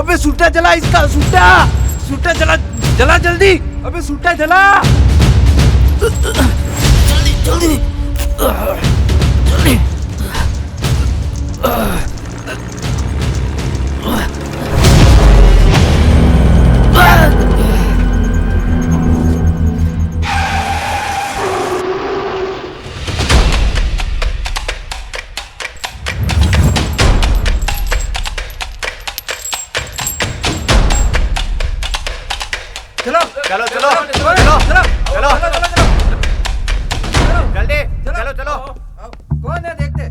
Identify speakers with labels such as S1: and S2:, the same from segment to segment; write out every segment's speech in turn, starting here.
S1: अबे सूटा जला इसका, सूटा जला जला जल्दी, अबे सूटा जला जल्दी जल्दी जल्दी। चलो चलो चलो चलो चलो चलो जल्दी चलो चलो। कौन है देखते?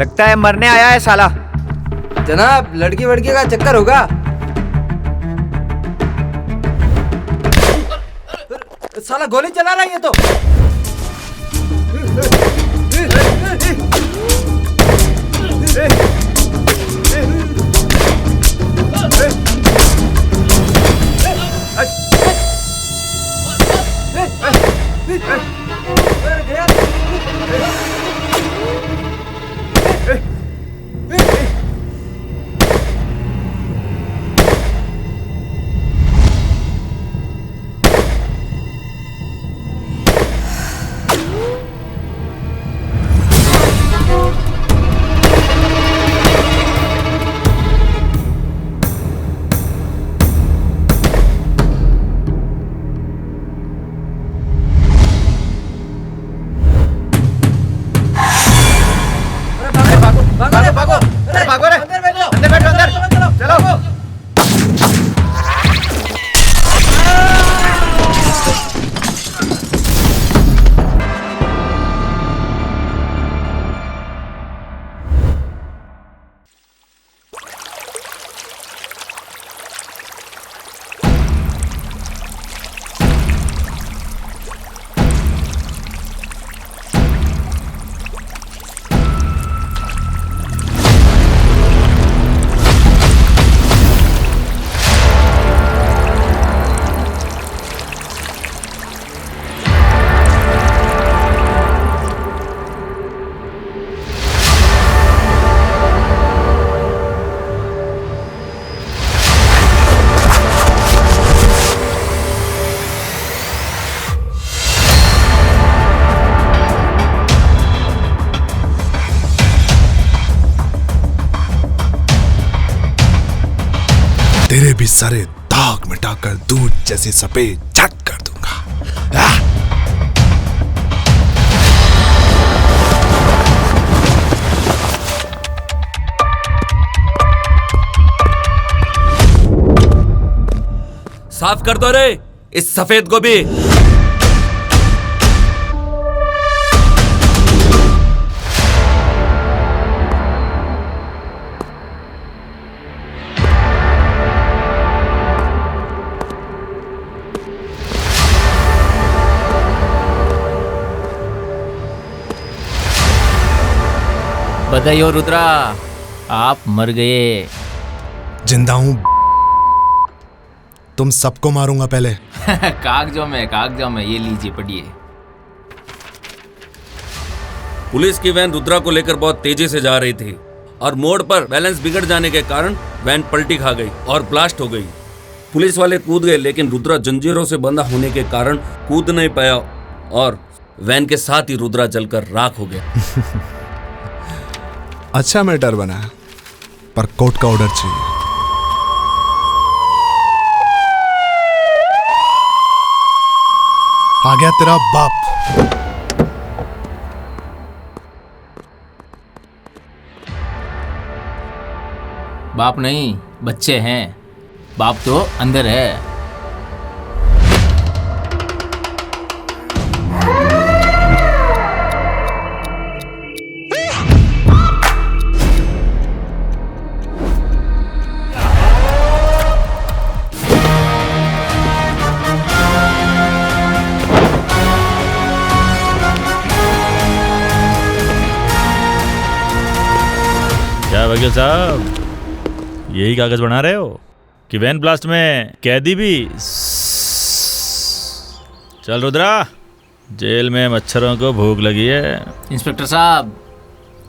S1: लगता है मरने आया है साला।
S2: जनाब लड़की वड़की का चक्कर होगा। साला गोली चला रहा है ये तो।
S1: भागो रे, अंदर बैठो अंदर, चलो।
S3: तेरे भी सारे दाग मिटाकर दूध जैसे सफेद झट कर दूंगा।
S4: साफ कर दो रे इस सफेद को भी।
S5: बधाई हो रुद्रा, आप मर गए।
S3: जिंदा हूं, तुम सबको मारूंगा पहले।
S5: कागजों में ये लीजिए पढ़िए।
S4: पुलिस की वैन रुद्रा को लेकर बहुत तेजी से जा रही थी और मोड़ पर बैलेंस बिगड़ जाने के कारण वैन पलटी खा गई और ब्लास्ट हो गई। पुलिस वाले कूद गए लेकिन रुद्रा जंजीरों से बंधा होने के कारण कूद नहीं पाया और वैन के साथ ही रुद्रा जलकर राख हो गया।
S3: अच्छा मैटर बना, पर कोर्ट का ऑर्डर चाहिए। आ गया तेरा बाप।
S5: बाप नहीं, बच्चे हैं। बाप तो अंदर है।
S6: क्या वकील साहब, यही कागज बना रहे हो कि वैन ब्लास्ट में कैदी भी? चल रुद्रा, जेल में मच्छरों को भूख लगी है।
S5: इंस्पेक्टर साहब,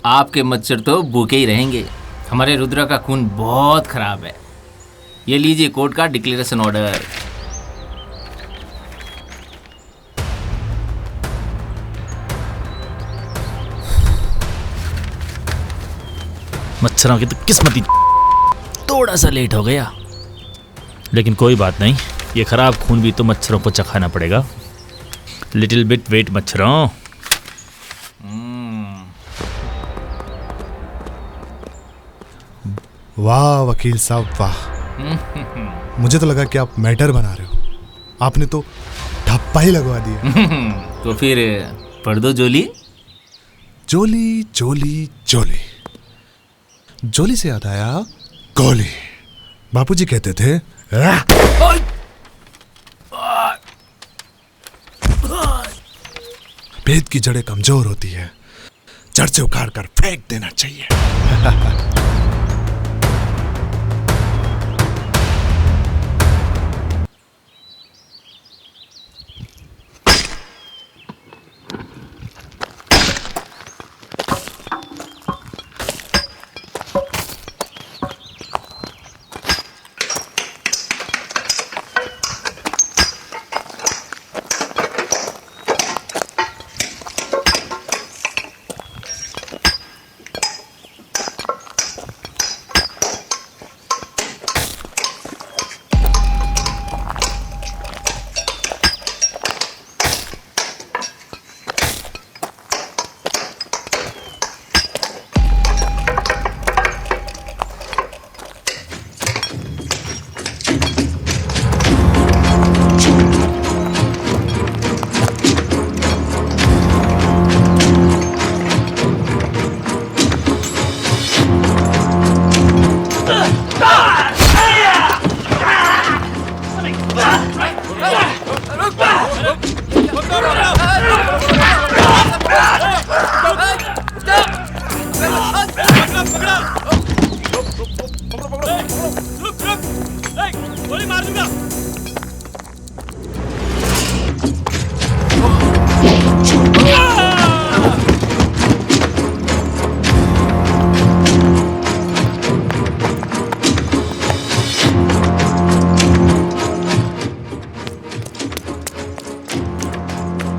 S5: आपके मच्छर तो भूखे ही रहेंगे, हमारे रुद्रा का खून बहुत खराब है। ये लीजिए कोर्ट का डिक्लेरेशन ऑर्डर।
S6: मच्छरों की तो किस्मत ही थोड़ा सा लेट हो गया, लेकिन कोई बात नहीं, ये खराब खून भी तो मच्छरों को चखाना पड़ेगा। लिटिल बिट वेट मच्छरों।
S3: वाह वकील साहब वाह, मुझे तो लगा कि आप मैटर बना रहे हो, आपने तो ठप्पा ही लगवा दिया।
S5: तो फिर पढ़ दो जोली।
S3: जोली जोली जोली, जोली से याद आया गोली। बापूजी कहते थे पेट की जड़ें कमजोर होती है, जड़ से उखाड़ कर फेंक देना चाहिए।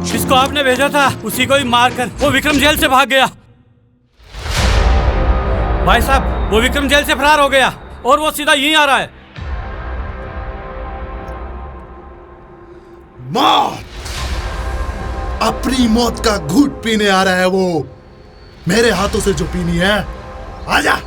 S1: जिसको आपने भेजा था उसी को ही मारकर वो विक्रम जेल से भाग गया। भाई साहब, वो विक्रम जेल से फरार हो गया और वो सीधा यहीं आ रहा है।
S3: मौत, अपनी मौत का घूंट पीने आ रहा है वो, मेरे हाथों से जो पीनी है। आजा।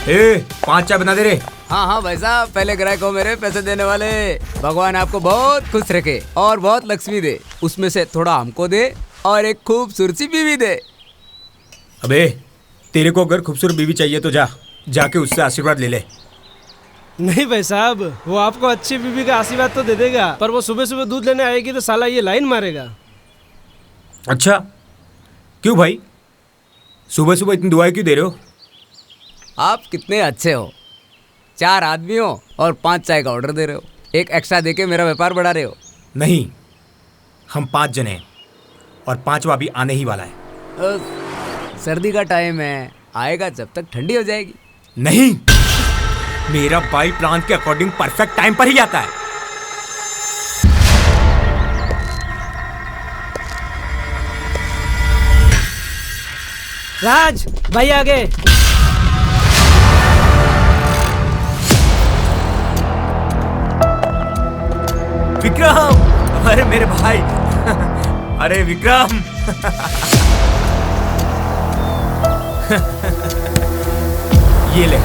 S2: ए, 5 चाय बना दे रे।
S7: हाँ हाँ भाई साहब, पहले ग्राहक हो मेरे पैसे देने वाले। भगवान आपको बहुत खुश रखे और बहुत लक्ष्मी दे, उसमें से थोड़ा हमको दे और एक खूबसूरत सी बीवी दे।
S2: अबे, तेरे को अगर खूबसूरत बीवी चाहिए तो जाके उससे आशीर्वाद ले ले।
S8: नहीं भाई साहब, वो आपको अच्छी बीवी का आशीर्वाद तो दे देगा, पर वो सुबह सुबह दूध लेने आएगी तो साला ये लाइन मारेगा।
S2: अच्छा, क्यों भाई? सुबह सुबह इतनी दुआएं क्यों दे रहे हो?
S7: आप कितने अच्छे हो, 4 आदमी हो और 5 चाय का ऑर्डर दे रहे हो, एक एक्स्ट्रा देके मेरा व्यापार बढ़ा रहे हो।
S2: नहीं, हम 5 जने हैं और 5वां भी आने ही वाला है।
S7: सर्दी का टाइम है, आएगा जब तक ठंडी हो जाएगी।
S2: नहीं, मेरा भाई प्लान के अकॉर्डिंग परफेक्ट टाइम पर ही आता है।
S8: राज भाई आगे।
S2: विक्रम, अरे मेरे भाई, अरे विक्रम। ये ले।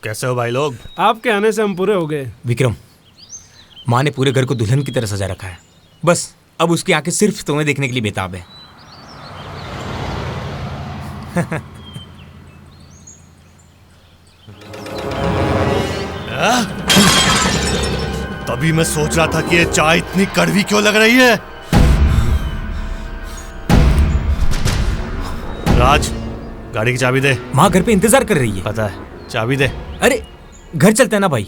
S3: कैसे हो भाई लोग?
S8: आपके आने से हम पूरे हो गए।
S2: विक्रम, माँ ने पूरे घर को दुल्हन की तरह सजा रखा है। बस अब उसकी आंखें सिर्फ तुम्हें देखने के लिए बेताब है।
S3: तभी मैं सोच रहा था कि ये चाय इतनी कड़वी क्यों लग रही है। राज, गाड़ी की चाबी दे।
S2: माँ घर पे इंतजार कर रही है।
S3: पता है, चाबी दे।
S2: अरे घर चलते हैं ना भाई।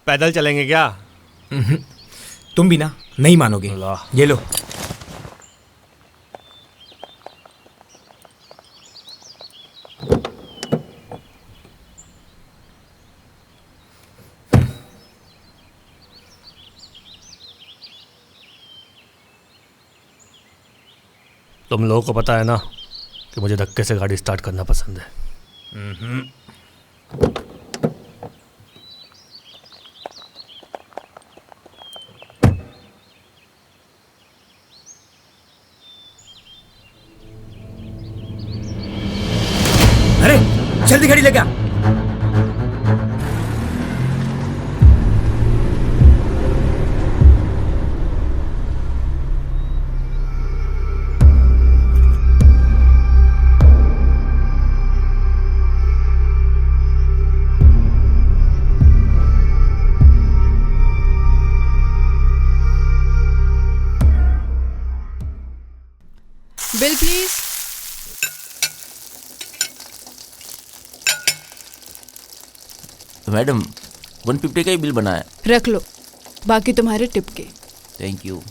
S3: पैदल चलेंगे क्या?
S2: तुम भी ना नहीं मानोगे। ये लो।
S3: तुम लोगों को पता है ना कि मुझे धक्के से गाड़ी स्टार्ट करना पसंद है।
S2: अरे जल्दी गाड़ी लगा।
S9: Bill please.
S5: मैडम 150 का ही बिल बना है।
S9: रख लो, बाकी तुम्हारे टिप के।
S5: Thank you.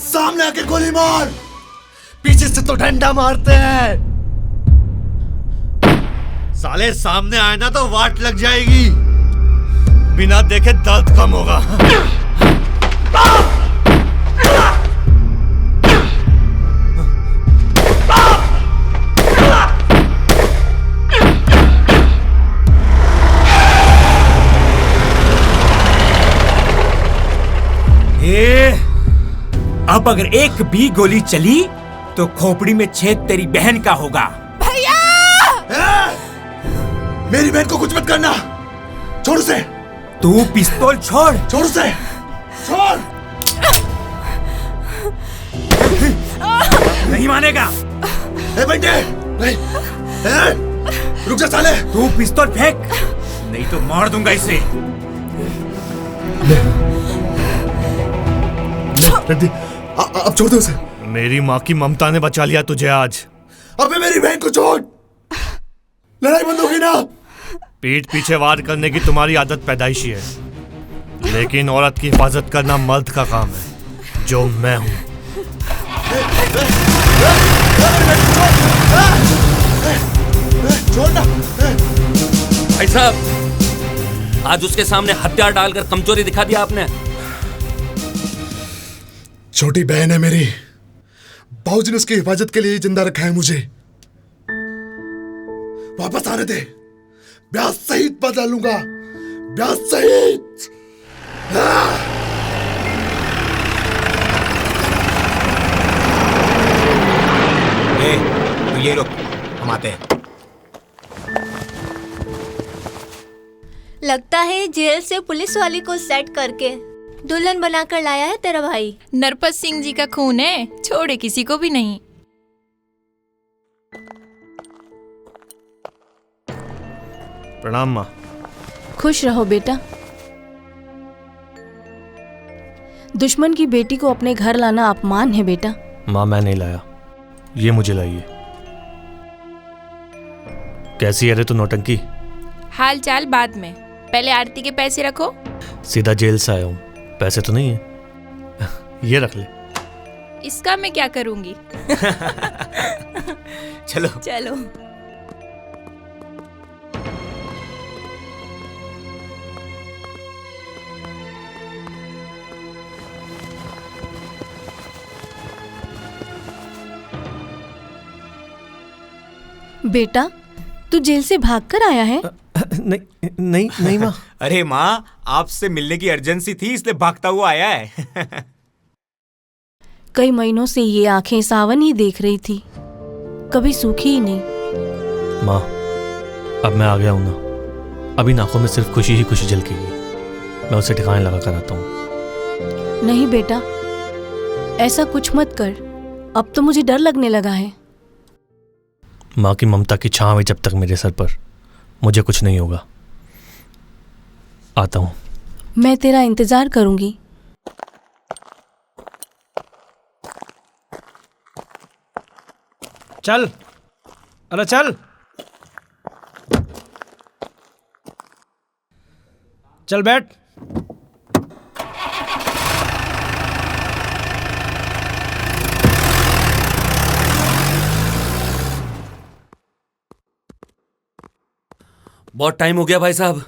S3: सामने आके गोली मार, पीछे से तो डंडा मारते हैं। साले सामने आए ना तो वाट लग जाएगी, बिना देखे दर्द कम होगा।
S2: अब अगर एक भी गोली चली तो खोपड़ी में छेद तेरी बहन का होगा।
S9: भैया!
S3: मेरी बहन को कुछ मत करना, छोड़ उसे।
S2: तू पिस्तौल छोड़।
S3: छोड़ उसे, छोड़।
S2: नहीं मानेगा।
S3: ए बेटे, नहीं, रुक जा साले।
S2: तू पिस्तौल फेंक, नहीं तो मार दूंगा इसे।
S3: अब छोड़ दो उसे। मेरी माँ की ममता ने बचा लिया तुझे आज। अबे मेरी बहन को छोड़, लड़ाई बंद होगी ना। पीठ पीछे वार करने की तुम्हारी आदत पैदाइशी है, लेकिन औरत की हिफाजत करना मर्द का काम है, जो मैं हूं। छोड़ना।
S4: भाई साहब, आज उसके सामने हथियार डालकर कमजोरी दिखा दिया आपने।
S3: छोटी बहन है मेरी, बाबूजी ने उसकी हिफाजत के लिए जिंदा रखा है मुझे। वापस आने दे, ब्याह सहित बदला लूंगा, ब्याह सहित।
S2: तू ये रुक, हम आते हैं।
S10: लगता है जेल से पुलिस वाली को सेट करके दुल्हन बनाकर लाया है तेरा भाई।
S9: नरपत सिंह जी का खून है, छोड़े किसी को भी नहीं।
S3: प्रणाम माँ।
S11: खुश रहो बेटा। दुश्मन की बेटी को अपने घर लाना अपमान है बेटा।
S3: माँ मैं नहीं लाया, ये मुझे लाई है। कैसी है रे तू नौटंकी?
S9: हाल चाल बाद में, पहले आरती के पैसे रखो।
S3: सीधा जेल से आया हूँ, पैसे तो नहीं है। ये रख ले।
S9: इसका मैं क्या करूंगी?
S2: चलो
S9: चलो।
S11: बेटा तू जेल से भागकर आया है?
S3: नहीं नहीं नहीं माँ।
S2: अरे माँ, आपसे मिलने की अर्जेंसी थी इसलिए भागता हुआ आया है।
S11: कई महीनों से ये आंखें सावन ही देख रही थी, कभी सूखी ही नहीं।
S3: माँ अब मैं आ गया हूँ ना, अभी आंखों में सिर्फ खुशी ही खुशी झलकेगी। मैं उसे ठिकाने लगा कर आता हूँ।
S11: नहीं बेटा, ऐसा कुछ मत कर, अब तो मुझे डर लगने लगा है।
S3: माँ की ममता की छांव है जब तक मेरे सर पर, मुझे कुछ नहीं होगा। आता हूँ।
S11: मैं तेरा इंतजार करूंगी।
S8: चल, अरे चल चल बैठ।
S4: बहुत टाइम हो गया भाई साहब,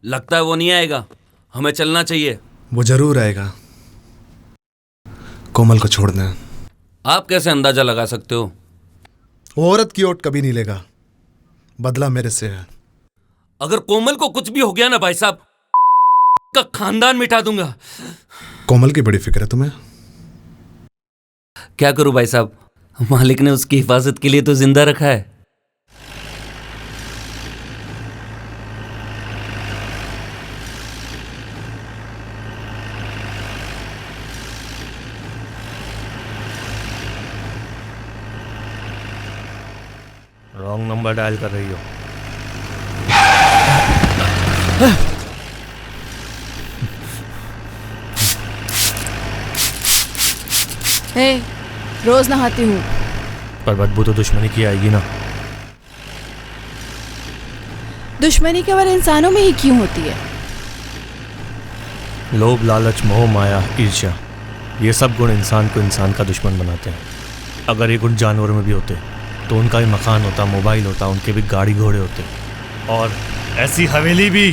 S4: लगता है वो नहीं आएगा, हमें चलना चाहिए।
S12: वो जरूर आएगा, कोमल को छोड़ना है।
S4: आप कैसे अंदाजा लगा सकते हो?
S12: वो औरत की ओट कभी नहीं लेगा, बदला मेरे से है।
S4: अगर कोमल को कुछ भी हो गया ना भाई साहब, का खानदान मिटा दूंगा।
S12: कोमल की बड़ी फिक्र है तुम्हें।
S4: क्या करूं भाई साहब, मालिक ने उसकी हिफाजत के लिए तो जिंदा रखा है।
S3: रॉन्ग नंबर डायल कर रही हो।
S11: हे, रोज नहाती हूँ।
S3: पर बदबू तो दुश्मनी की आएगी ना।
S11: दुश्मनी केवल इंसानों में ही क्यों होती है?
S3: लोभ, लालच, मोह, माया, ईर्ष्या, ये सब गुण इंसान को इंसान का दुश्मन बनाते हैं। अगर ये गुण जानवरों में भी होते तो उनका भी मकान होता, मोबाइल होता, उनके भी गाड़ी घोड़े होते और ऐसी हवेली भी।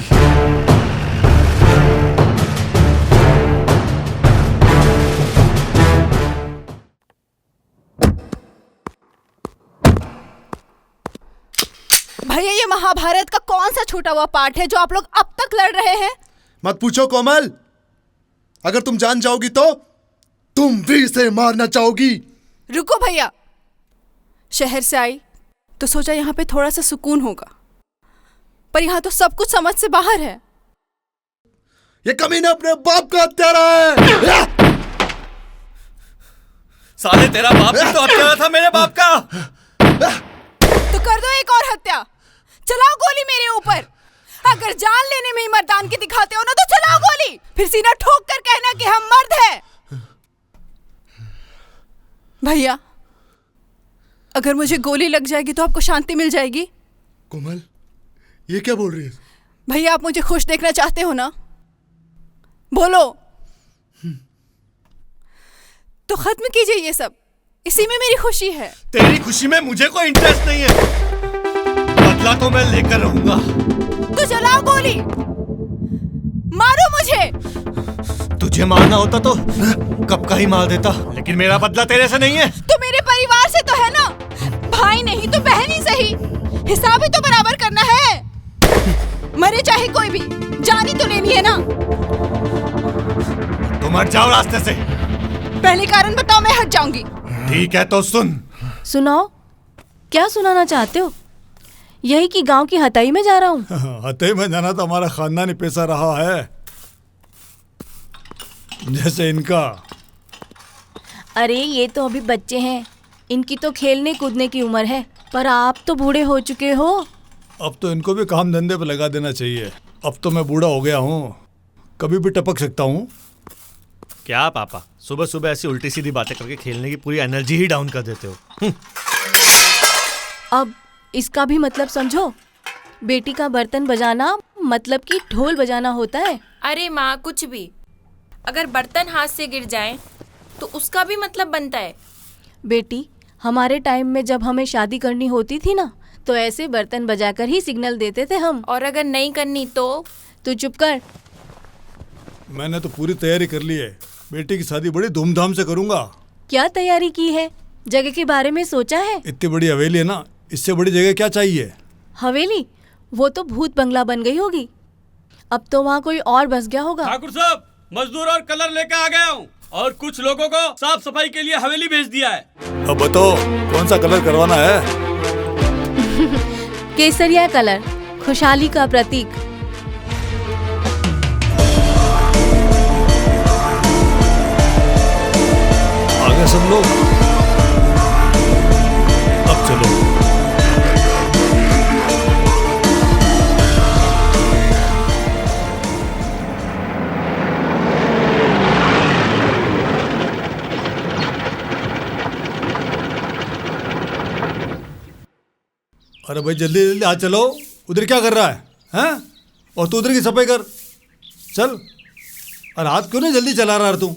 S11: भैया ये महाभारत का कौन सा छूटा हुआ पार्ट है जो आप लोग अब तक लड़ रहे हैं?
S12: मत पूछो कोमल, अगर तुम जान जाओगी तो तुम भी इसे मारना चाहोगी।
S11: रुको भैया, शहर से आई तो सोचा यहाँ पे थोड़ा सा सुकून होगा, पर यहाँ तो सब कुछ समझ से बाहर है।
S12: ये कमीना अपने बाप का हत्यारा है।
S3: साले तेरा बाप भी तो हत्यारा था मेरे बाप का।
S11: तो कर दो एक और हत्या, चलाओ गोली मेरे ऊपर। अगर जान लेने में ही मर्दानगी दिखाते हो ना तो चलाओ गोली, फिर सीना ठोक कर कहना कि हम मर्द हैं। भैया अगर मुझे गोली लग जाएगी तो आपको शांति मिल जाएगी?
S12: कोमल ये क्या बोल रही है?
S11: भैया आप मुझे खुश देखना चाहते हो ना? बोलो। तो खत्म कीजिए ये सब, इसी में मेरी खुशी है।
S3: तेरी खुशी में मुझे कोई इंटरेस्ट नहीं है, बदला तो मैं लेकर रहूंगा।
S11: तो चलाओ गोली, मारो मुझे।
S3: तुझे मारना होता तो कब का ही मार देता, लेकिन मेरा बदला तेरे से नहीं है।
S11: तो मेरे परिवार से तो है ना, भाई नहीं तो बहन ही सही, हिसाब ही तो बराबर करना है। मरे चाहे कोई भी, जानी तो लेनी है ना।
S3: तुम हट जाओ रास्ते से।
S11: पहले कारण बताओ, मैं हट जाऊंगी।
S3: ठीक है तो सुन।
S11: सुनाओ, क्या सुनाना चाहते हो? यही कि गांव की हताई में जा रहा हूँ।
S13: हताई में जाना तो हमारा खानदानी पेशा रहा है, जैसे इनका।
S11: अरे ये तो अभी बच्चे हैं, इनकी तो खेलने कूदने की उम्र है, पर आप तो बूढ़े हो चुके हो।
S13: अब तो इनको भी काम धंधे पर लगा देना चाहिए। अब तो मैं बूढ़ा हो गया हूँ, कभी भी टपक सकता हूँ।
S3: क्या पापा, सुबह सुबह ऐसी उल्टी सीधी बातें करके खेलने की पूरी एनर्जी ही डाउन कर देते हो।
S14: अब इसका भी मतलब समझो। बेटी का बर्तन बजाना मतलब कि ढोल बजाना होता है।
S9: अरे माँ कुछ भी, अगर बर्तन हाथ से गिर जाए तो उसका भी मतलब बनता है।
S14: बेटी, हमारे टाइम में जब हमें शादी करनी होती थी ना, तो ऐसे बर्तन बजाकर ही सिग्नल देते थे हम।
S9: और अगर नहीं करनी तो?
S14: तू चुप कर।
S13: मैंने तो पूरी तैयारी कर ली है, बेटी की शादी बड़ी धूमधाम से करूंगा।
S14: क्या तैयारी की है? जगह के बारे में सोचा है?
S13: इतनी बड़ी हवेली है ना, इससे बड़ी जगह क्या चाहिए?
S14: हवेली? वो तो भूत बंगला बन गई होगी। अब तो वहाँ कोई और बस गया होगा।
S1: ठाकुर साहब, मजदूर और कलर लेकर आ गया हूँ और कुछ लोगों को साफ सफाई के लिए हवेली भेज दिया है।
S13: अब बताओ कौन सा कलर करवाना है?
S14: केसरिया कलर, खुशहाली का प्रतीक।
S13: आगे सब लोग, अब चलो। अरे भाई जल्दी जल्दी आ चलो, उधर क्या कर रहा है? हैं? और तू उधर की सफाई कर, चल। अरे हाथ क्यों नहीं जल्दी चला रहा तू?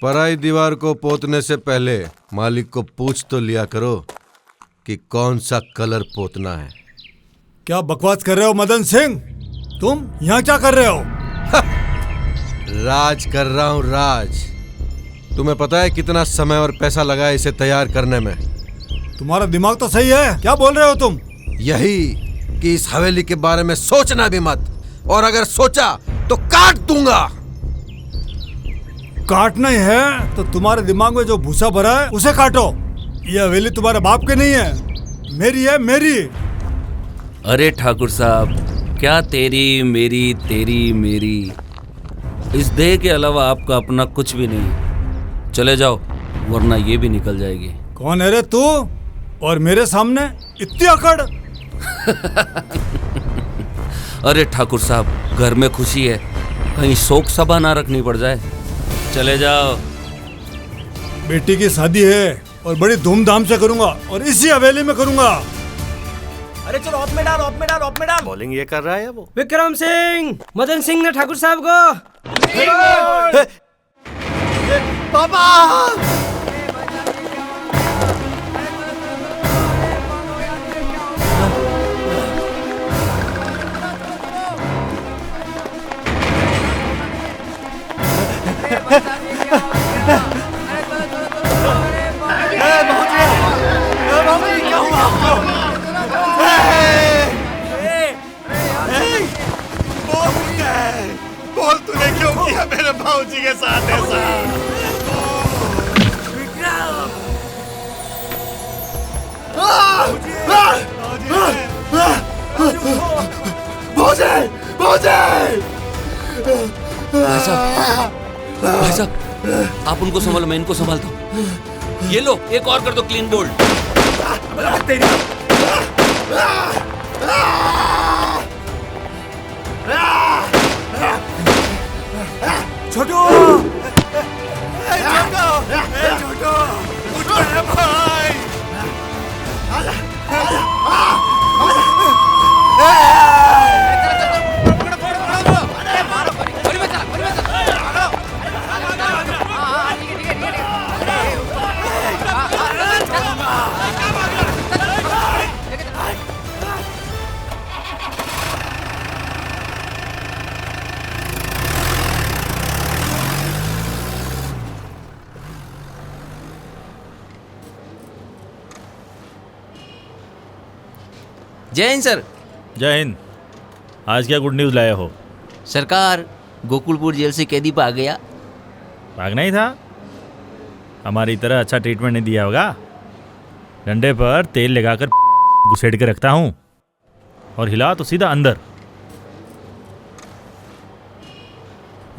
S15: पराई दीवार को पोतने से पहले मालिक को पूछ तो लिया करो कि कौन सा कलर पोतना है।
S13: क्या बकवास कर रहे हो मदन सिंह? तुम यहाँ क्या कर रहे हो?
S15: राज कर रहा हूँ, राज। तुम्हें पता है कितना समय और पैसा लगा है इसे तैयार करने में?
S13: तुम्हारा दिमाग तो सही है, क्या बोल रहे हो तुम?
S15: यही कि इस हवेली के बारे में सोचना भी मत, और अगर सोचा तो काट दूंगा।
S13: काटना ही है तो तुम्हारे दिमाग में जो भूसा भरा है उसे काटो। ये हवेली तुम्हारे बाप की नहीं है, मेरी है, मेरी।
S4: अरे ठाकुर साहब, क्या तेरी मेरी तेरी मेरी, इस देह के अलावा आपका अपना कुछ भी नहीं। चले जाओ वरना ये भी निकल जाएगी।
S13: कौन है रे तू और मेरे सामने इतनी अकड़?
S4: अरे ठाकुर साहब, घर में खुशी है, कहीं शोक सभा ना रखनी पड़ जाए। चले जाओ।
S13: बेटी की शादी है और बड़ी धूमधाम से करूंगा, और इसी हवेली में करूंगा।
S8: अरे चलो ऑफ में डाल, ऑफ में डाल, ऑफ में डाल।
S3: बॉलिंग ये कर रहा है वो।
S8: विक्रम सिंह, मदन सिंह ने ठाकुर साहब को।
S3: पापा! बोल तूने क्यों किया मेरे भाऊजी के साथ ऐसा?
S4: भाई साहब, आप उनको संभालो, मैं इनको संभालता हूँ। ये लो, एक और कर दो क्लीन बोल्ड।
S3: छोटू! छोटू! उठ रहे भाई!
S5: जय हिंद सर।
S6: जय हिंद। आज क्या गुड न्यूज़ लाए हो?
S5: सरकार, गोकुलपुर जेल से कैदी भाग गया।
S6: भागना ही था। हमारी तरह अच्छा ट्रीटमेंट नहीं दिया होगा। डंडे पर तेल लगाकर घुसेड़ के रखता हूँ और हिला तो सीधा अंदर।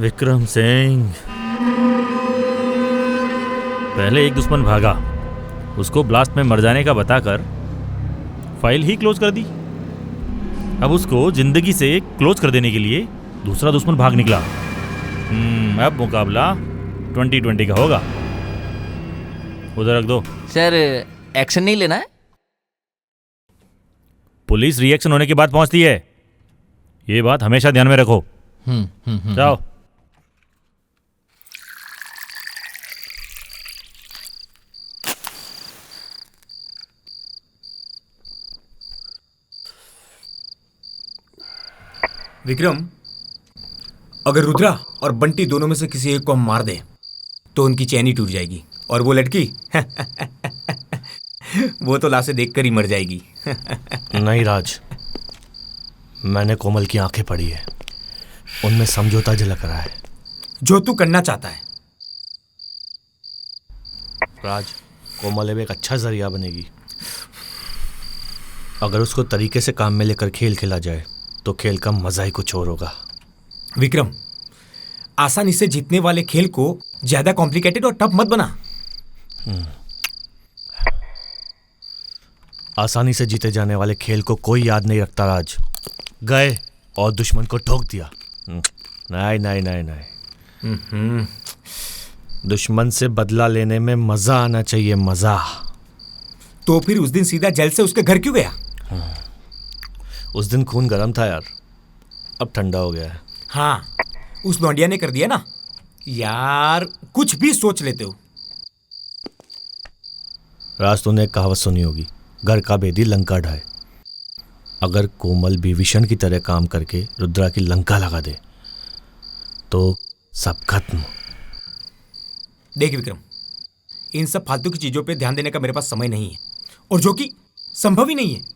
S6: विक्रम सिंह, पहले एक दुश्मन भागा, उसको ब्लास्ट में मर जाने का बताकर फाइल ही क्लोज कर दी। अब उसको जिंदगी से क्लोज कर देने के लिए दूसरा दुश्मन भाग निकला। अब मुकाबला 2020 का होगा। उधर रख दो।
S5: सर, एक्शन नहीं लेना है?
S6: पुलिस रिएक्शन होने के बाद पहुंचती है, ये बात हमेशा ध्यान में रखो। जाओ।
S2: विक्रम, अगर रुद्रा और बंटी दोनों में से किसी एक को हम मार दें तो उनकी चैन ही टूट जाएगी और वो लड़की वो तो लाशें देखकर ही मर जाएगी।
S3: नहीं राज, मैंने कोमल की आंखें पढ़ी है, उनमें समझौता झलक रहा है।
S2: जो तू करना चाहता है।
S3: राज, कोमल अब एक अच्छा जरिया बनेगी। अगर उसको तरीके से काम में लेकर खेल खेला जाए तो खेल का मजा ही कुछ और होगा।
S2: विक्रम, आसानी से जीतने वाले खेल को ज्यादा कॉम्प्लिकेटेड और टफ मत बना।
S3: आसानी से जीते जाने वाले खेल को कोई याद नहीं रखता राज। गए और दुश्मन को ठोक दिया। नहीं नहीं नहीं नहीं, दुश्मन से बदला लेने में मजा आना चाहिए, मजा।
S2: तो फिर उस दिन सीधा जेल से उसके घर क्यों गया?
S3: उस दिन खून गर्म था यार, अब ठंडा हो गया है।
S2: हाँ, उस नौंडिया ने कर दिया ना यार, कुछ भी सोच लेते हो।
S3: राज, तूने एक कहावत सुनी होगी, घर का भेदी लंका ढाए। अगर कोमल भी विषण की तरह काम करके रुद्रा की लंका लगा दे तो सब खत्म।
S2: देख विक्रम, इन सब फालतू की चीजों पे ध्यान देने का मेरे पास समय नहीं है, और जो कि संभव ही नहीं है।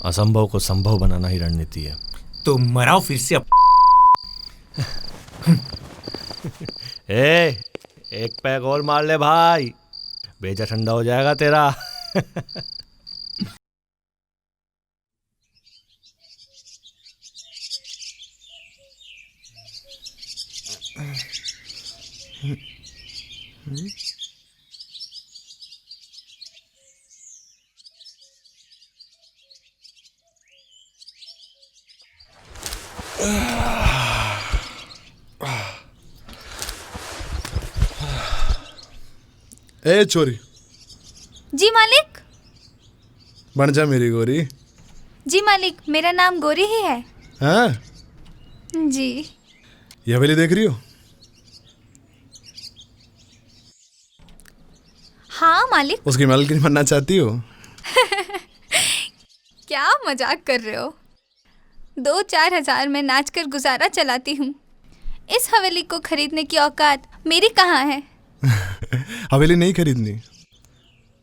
S3: असंभव को संभव बनाना ही रणनीति है।
S2: तो मराओ फिर से अब।
S3: एक पैक और मार ले भाई, बेजा ठंडा हो जाएगा तेरा।
S12: ए छोरी,
S10: जी मालिक।
S12: बन जा मेरी गोरी।
S10: जी मालिक, मेरा नाम गोरी ही है।
S12: हाँ
S10: जी।
S12: ये हवेली देख रही हो?
S10: हाँ मालिक।
S12: उसकी मालकिन बनना चाहती हो?
S10: क्या मजाक कर रहे हो? 2-4 हजार में नाचकर गुजारा चलाती हूँ। इस हवेली को खरीदने की औकात मेरी कहाँ है?
S12: हवेली नहीं खरीदनी,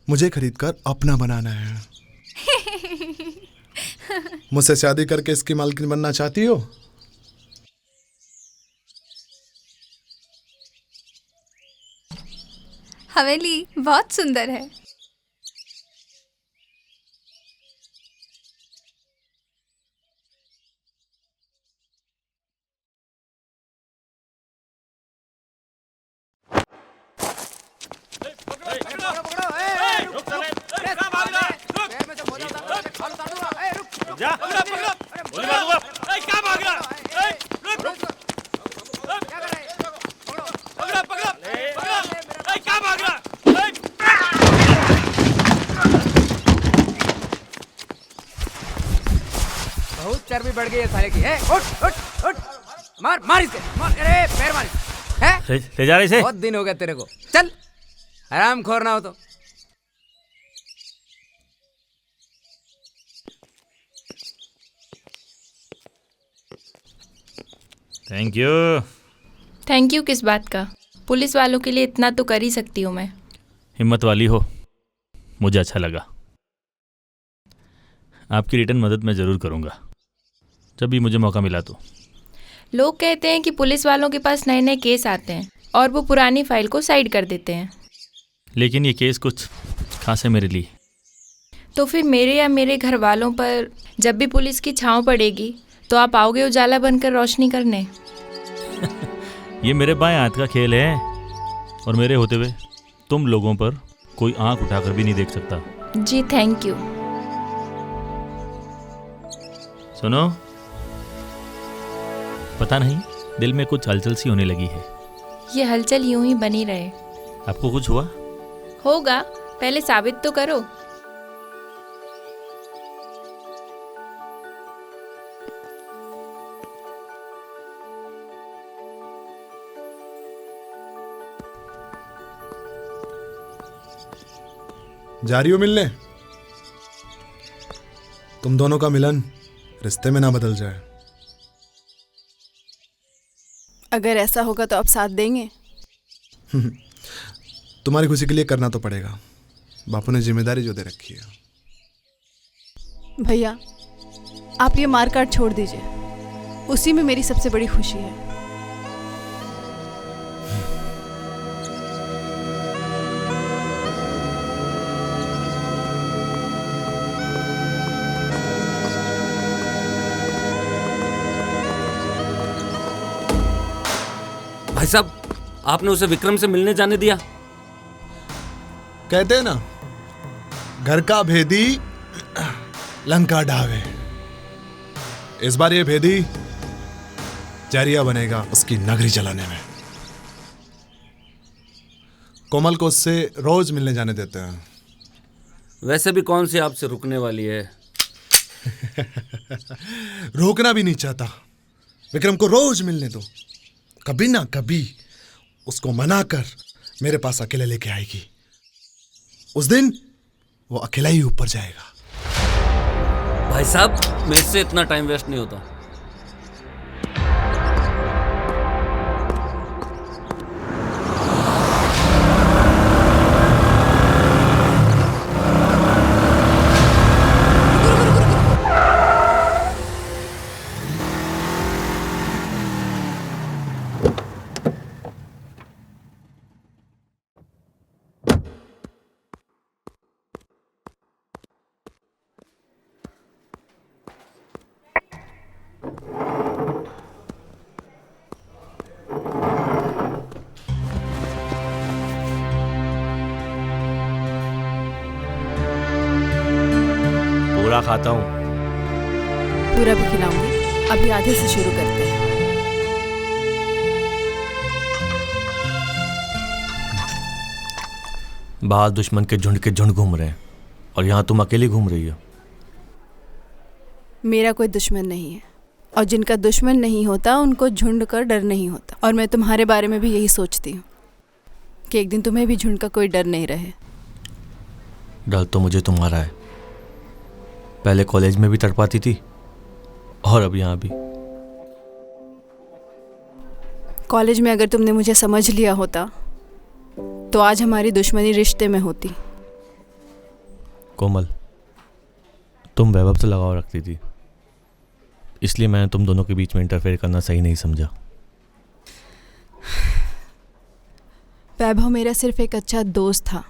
S12: मुझे खरीदकर अपना बनाना है। मुझसे शादी करके इसकी मालकिन बनना चाहती हो?
S10: हवेली बहुत सुंदर है।
S7: बहुत चर्बी बढ़ गई है साले की। उठ उठ उठ, मार मार इसके, मार। अरे पैर मार है।
S6: ले जा रहे इसे।
S7: बहुत दिन हो गया तेरे को, चल आराम खोर ना हो तो।
S6: Thank you.
S9: थैंक यू किस बात का? पुलिस वालों के लिए इतना तो कर ही सकती हूँ मैं।
S6: हिम्मत वाली हो, मुझे अच्छा लगा। आपकी रिटर्न मदद मैं ज़रूर करूँगा। जब भी मुझे मौका मिला तो।
S9: लोग कहते हैं कि पुलिस वालों के पास नए नए केस आते हैं और वो पुरानी फाइल को साइड कर देते हैं।
S6: लेकिन ये केस कुछ खास है मेरे लिए।
S9: तो फिर मेरे या मेरे घर वालों पर जब भी पुलिस की छांव पड़ेगी तो आप आओगे उजाला बनकर रोशनी करने?
S6: ये मेरे बाएं हाथ का खेल है और मेरे होते हुए तुम लोगों पर कोई आंख उठाकर भी नहीं देख सकता।
S9: जी थैंक यू।
S6: सुनो, पता नहीं दिल में कुछ हलचल सी होने लगी है।
S9: ये हलचल यूं ही बनी रहे।
S6: आपको कुछ हुआ?
S9: होगा, पहले साबित तो करो।
S12: जा रही हो मिलने? तुम दोनों का मिलन रिश्ते में ना बदल जाए।
S11: अगर ऐसा होगा तो आप साथ देंगे?
S12: तुम्हारी खुशी के लिए करना तो पड़ेगा, बापू ने जिम्मेदारी जो दे रखी है।
S11: भैया आप ये मारकाट छोड़ दीजिए, उसी में मेरी सबसे बड़ी खुशी है।
S4: भाई साहब, आपने उसे विक्रम से मिलने जाने दिया?
S12: कहते हैं ना, घर का भेदी लंका ढावे। इस बार ये भेदी जरिया बनेगा उसकी नगरी जलाने में। कोमल को उससे रोज मिलने जाने देते हैं।
S4: वैसे भी कौन सी आपसे रुकने वाली है?
S12: रोकना भी नहीं चाहता। विक्रम को रोज मिलने दो, कभी ना कभी उसको मनाकर मेरे पास अकेले लेके आएगी। उस दिन वो अकेला ही ऊपर जाएगा।
S4: भाई साहब, मेरे से इतना टाइम वेस्ट नहीं होता।
S6: पूरा खाता हूँ।
S11: पूरा भी खिलाऊंगी, अभी आधे से शुरू करते हैं।
S3: बाहर दुश्मन के झुंड घूम रहे हैं और यहाँ तुम अकेली घूम रही हो।
S11: मेरा कोई दुश्मन नहीं है, और जिनका दुश्मन नहीं होता उनको झुंड का डर नहीं होता। और मैं तुम्हारे बारे में भी यही सोचती हूँ कि एक दिन तुम्हें भी झुंड का कोई डर नहीं रहे।
S3: डर तो मुझे तुम्हारा है। पहले कॉलेज में भी तड़पाती थी और अब यहाँ भी।
S11: कॉलेज में अगर तुमने मुझे समझ लिया होता तो आज हमारी दुश्मनी रिश्ते में होती।
S3: कोमल, तुम वैभव से लगाव रखती थी, इसलिए मैंने तुम दोनों के बीच में इंटरफेयर करना सही नहीं समझा।
S11: वैभव मेरा सिर्फ एक अच्छा दोस्त था,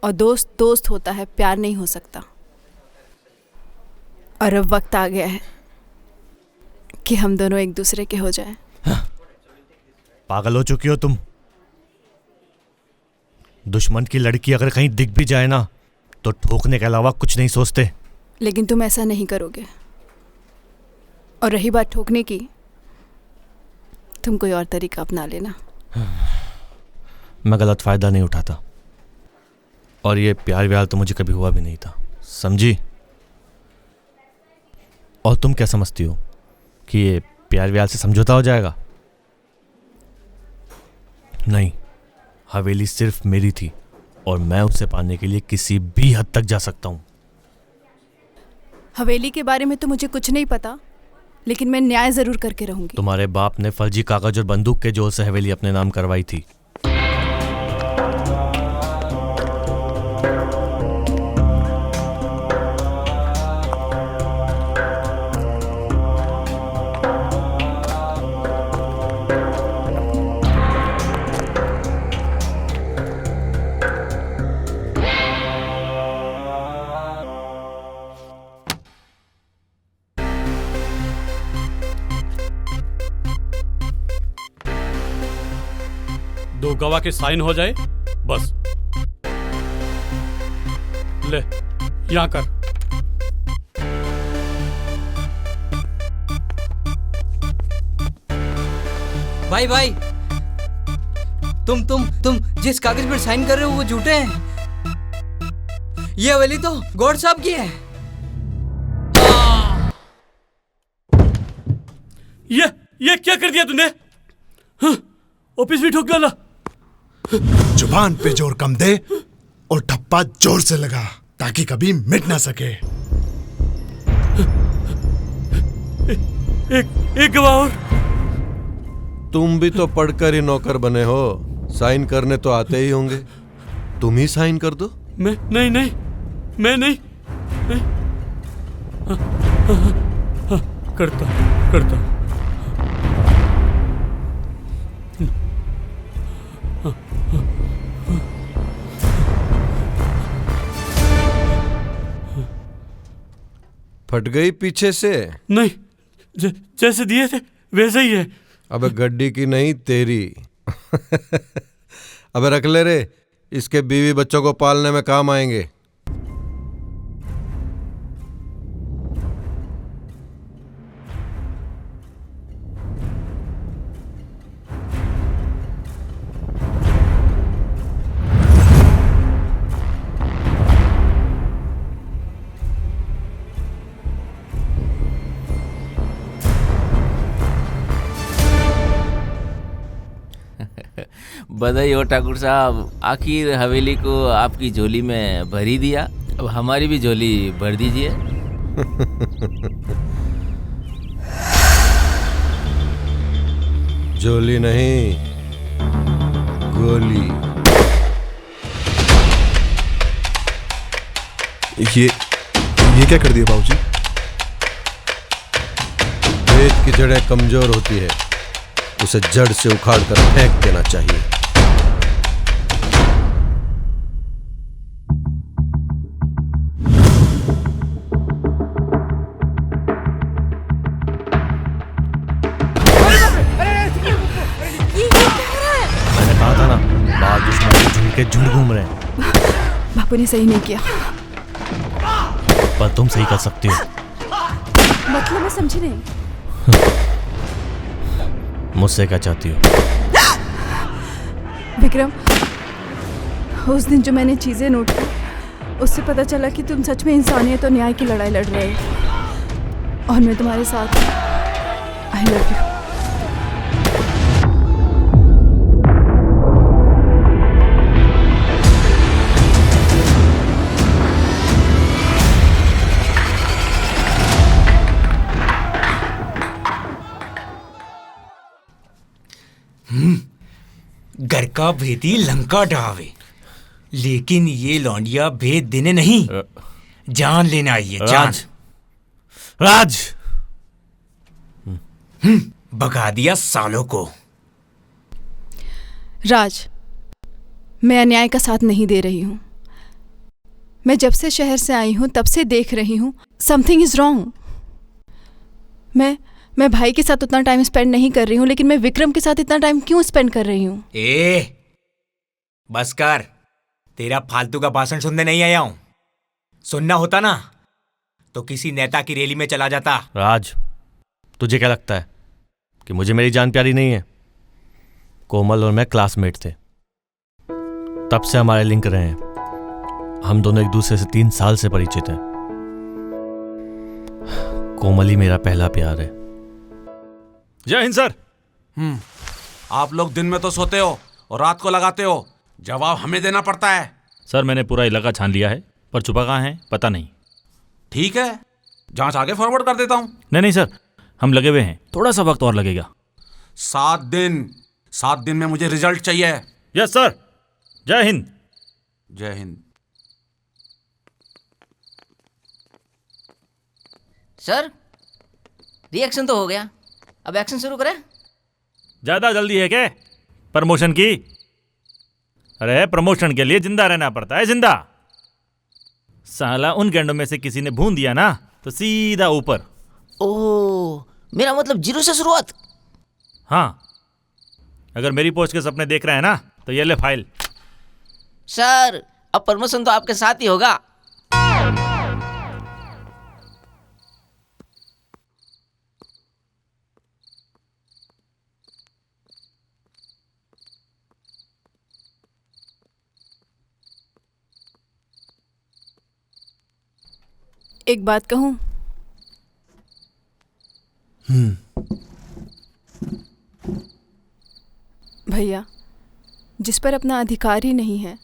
S11: और दोस्त दोस्त होता है, प्यार नहीं हो सकता। और अब वक्त आ गया है कि हम दोनों एक दूसरे के हो जाएं।
S3: पागल हो चुकी हो तुम। दुश्मन की लड़की अगर कहीं दिख भी जाए ना तो ठोकने के अलावा कुछ नहीं सोचते।
S11: लेकिन तुम ऐसा नहीं करोगे। और रही बात ठोकने की, तुम कोई और तरीका अपना लेना।
S3: मैं गलत फायदा नहीं उठाता, और ये प्यार व्यार तो मुझे कभी हुआ भी नहीं था, समझी? और तुम क्या समझती हो कि ये प्यार व्यार से समझौता हो जाएगा? नहीं, हवेली सिर्फ मेरी थी और मैं उसे पाने के लिए किसी भी हद तक जा सकता हूं।
S11: हवेली के बारे में तो मुझे कुछ नहीं पता, लेकिन मैं न्याय जरूर करके रहूंगी।
S3: तुम्हारे बाप ने फर्जी कागज और बंदूक के जोर से हवेली अपने नाम करवाई थी।
S1: गवाह के साइन हो जाए बस। ले यहाँ कर।
S16: भाई भाई, तुम जिस कागज पर साइन कर रहे हो वो झूठे हैं। ये हवेली तो गौड़ साहब की है।
S1: ये क्या कर दिया तूने? ऑफिस भी ठोक डाला।
S12: जुबान पे जोर कम दे और ठप्पा जोर से लगा ताकि कभी मिट ना सके।
S1: एक गवाह और।
S15: तुम भी तो पढ़कर ही नौकर बने हो, साइन करने तो आते ही होंगे। तुम ही साइन कर दो।
S1: मैं नहीं। करता।
S15: फट गई पीछे से?
S1: नहीं, जैसे दिए थे वैसे ही है।
S15: अबे गड्डी की नहीं तेरी। अबे रख ले रे, इसके बीवी बच्चों को पालने में काम आएंगे।
S5: बधाई हो ठाकुर साहब, आखिर हवेली को आपकी झोली में भर ही दिया। अब हमारी भी झोली भर दीजिए।
S15: झोली नहीं, गोली।
S12: ये क्या कर दिया बाबूजी?
S15: पेट की जड़ें कमजोर होती है, उसे जड़ से उखाड़ कर फेंक देना चाहिए।
S6: मैंने कहा था ना, बाल दुश्मन के झुंड के झुंड घूम रहे हैं।
S11: बापू ने सही नहीं किया।
S6: पर तुम सही कर सकती हो।
S11: मतलब मैं समझी नहीं।
S6: मुझसे क्या चाहती हो?
S11: विक्रम, उस दिन जो मैंने चीजें नोट की, उससे पता चला कि तुम सच में इंसानियत और न्याय की लड़ाई लड़ रहे हो। और मैं तुम्हारे साथ आई लव यू।
S2: घर का भेदी लंका ढहावे, लेकिन ये लौंडिया भेद देने नहीं, जान लेने आई है। जान।
S6: राज
S2: भगा दिया सालों को।
S11: राज, मैं अन्याय का साथ नहीं दे रही हूँ। मैं जब से शहर से आई हूँ तब से देख रही हूँ समथिंग इज रॉन्ग। मैं भाई के साथ उतना टाइम स्पेंड नहीं कर रही हूँ, लेकिन मैं विक्रम के साथ इतना टाइम क्यों स्पेंड कर रही हूँ?
S2: बस कर, तेरा फालतू का भाषण सुनने नहीं आया हूं। सुनना होता ना तो किसी नेता की रैली में चला जाता।
S6: राज, तुझे क्या लगता है कि मुझे मेरी जान प्यारी नहीं है? कोमल और मैं क्लासमेट थे, तब से हमारे लिंक रहे हैं। हम दोनों एक दूसरे से 3 साल से परिचित हैं। कोमल ही मेरा पहला प्यार है। जय हिंद सर।
S17: आप लोग दिन में तो सोते हो और रात को लगाते हो, जवाब हमें देना पड़ता है।
S6: सर, मैंने पूरा इलाका छान लिया है, पर छुपा कहाँ है पता नहीं।
S17: ठीक है, जांच आगे फॉरवर्ड कर देता हूं।
S6: नहीं सर, हम लगे हुए हैं, थोड़ा सा वक्त और लगेगा।
S17: 7 दिन में मुझे रिजल्ट चाहिए।
S6: Yes sir. जय हिंद।
S17: जय हिंद।
S5: सर, रिएक्शन तो हो गया, अब एक्शन शुरू करें?
S6: ज्यादा जल्दी है क्या प्रमोशन की? अरे प्रमोशन के लिए जिंदा रहना पड़ता है, जिंदा। साला उन गैंडों में से किसी ने भून दिया ना तो सीधा ऊपर।
S5: ओह, मेरा मतलब 0 से शुरुआत।
S6: हाँ, अगर मेरी पोस्ट के सपने देख रहे हैं ना तो ये ले फाइल।
S5: सर अब प्रमोशन तो आपके साथ ही होगा।
S11: एक बात कहूं? भैया, जिस पर अपना अधिकार ही नहीं है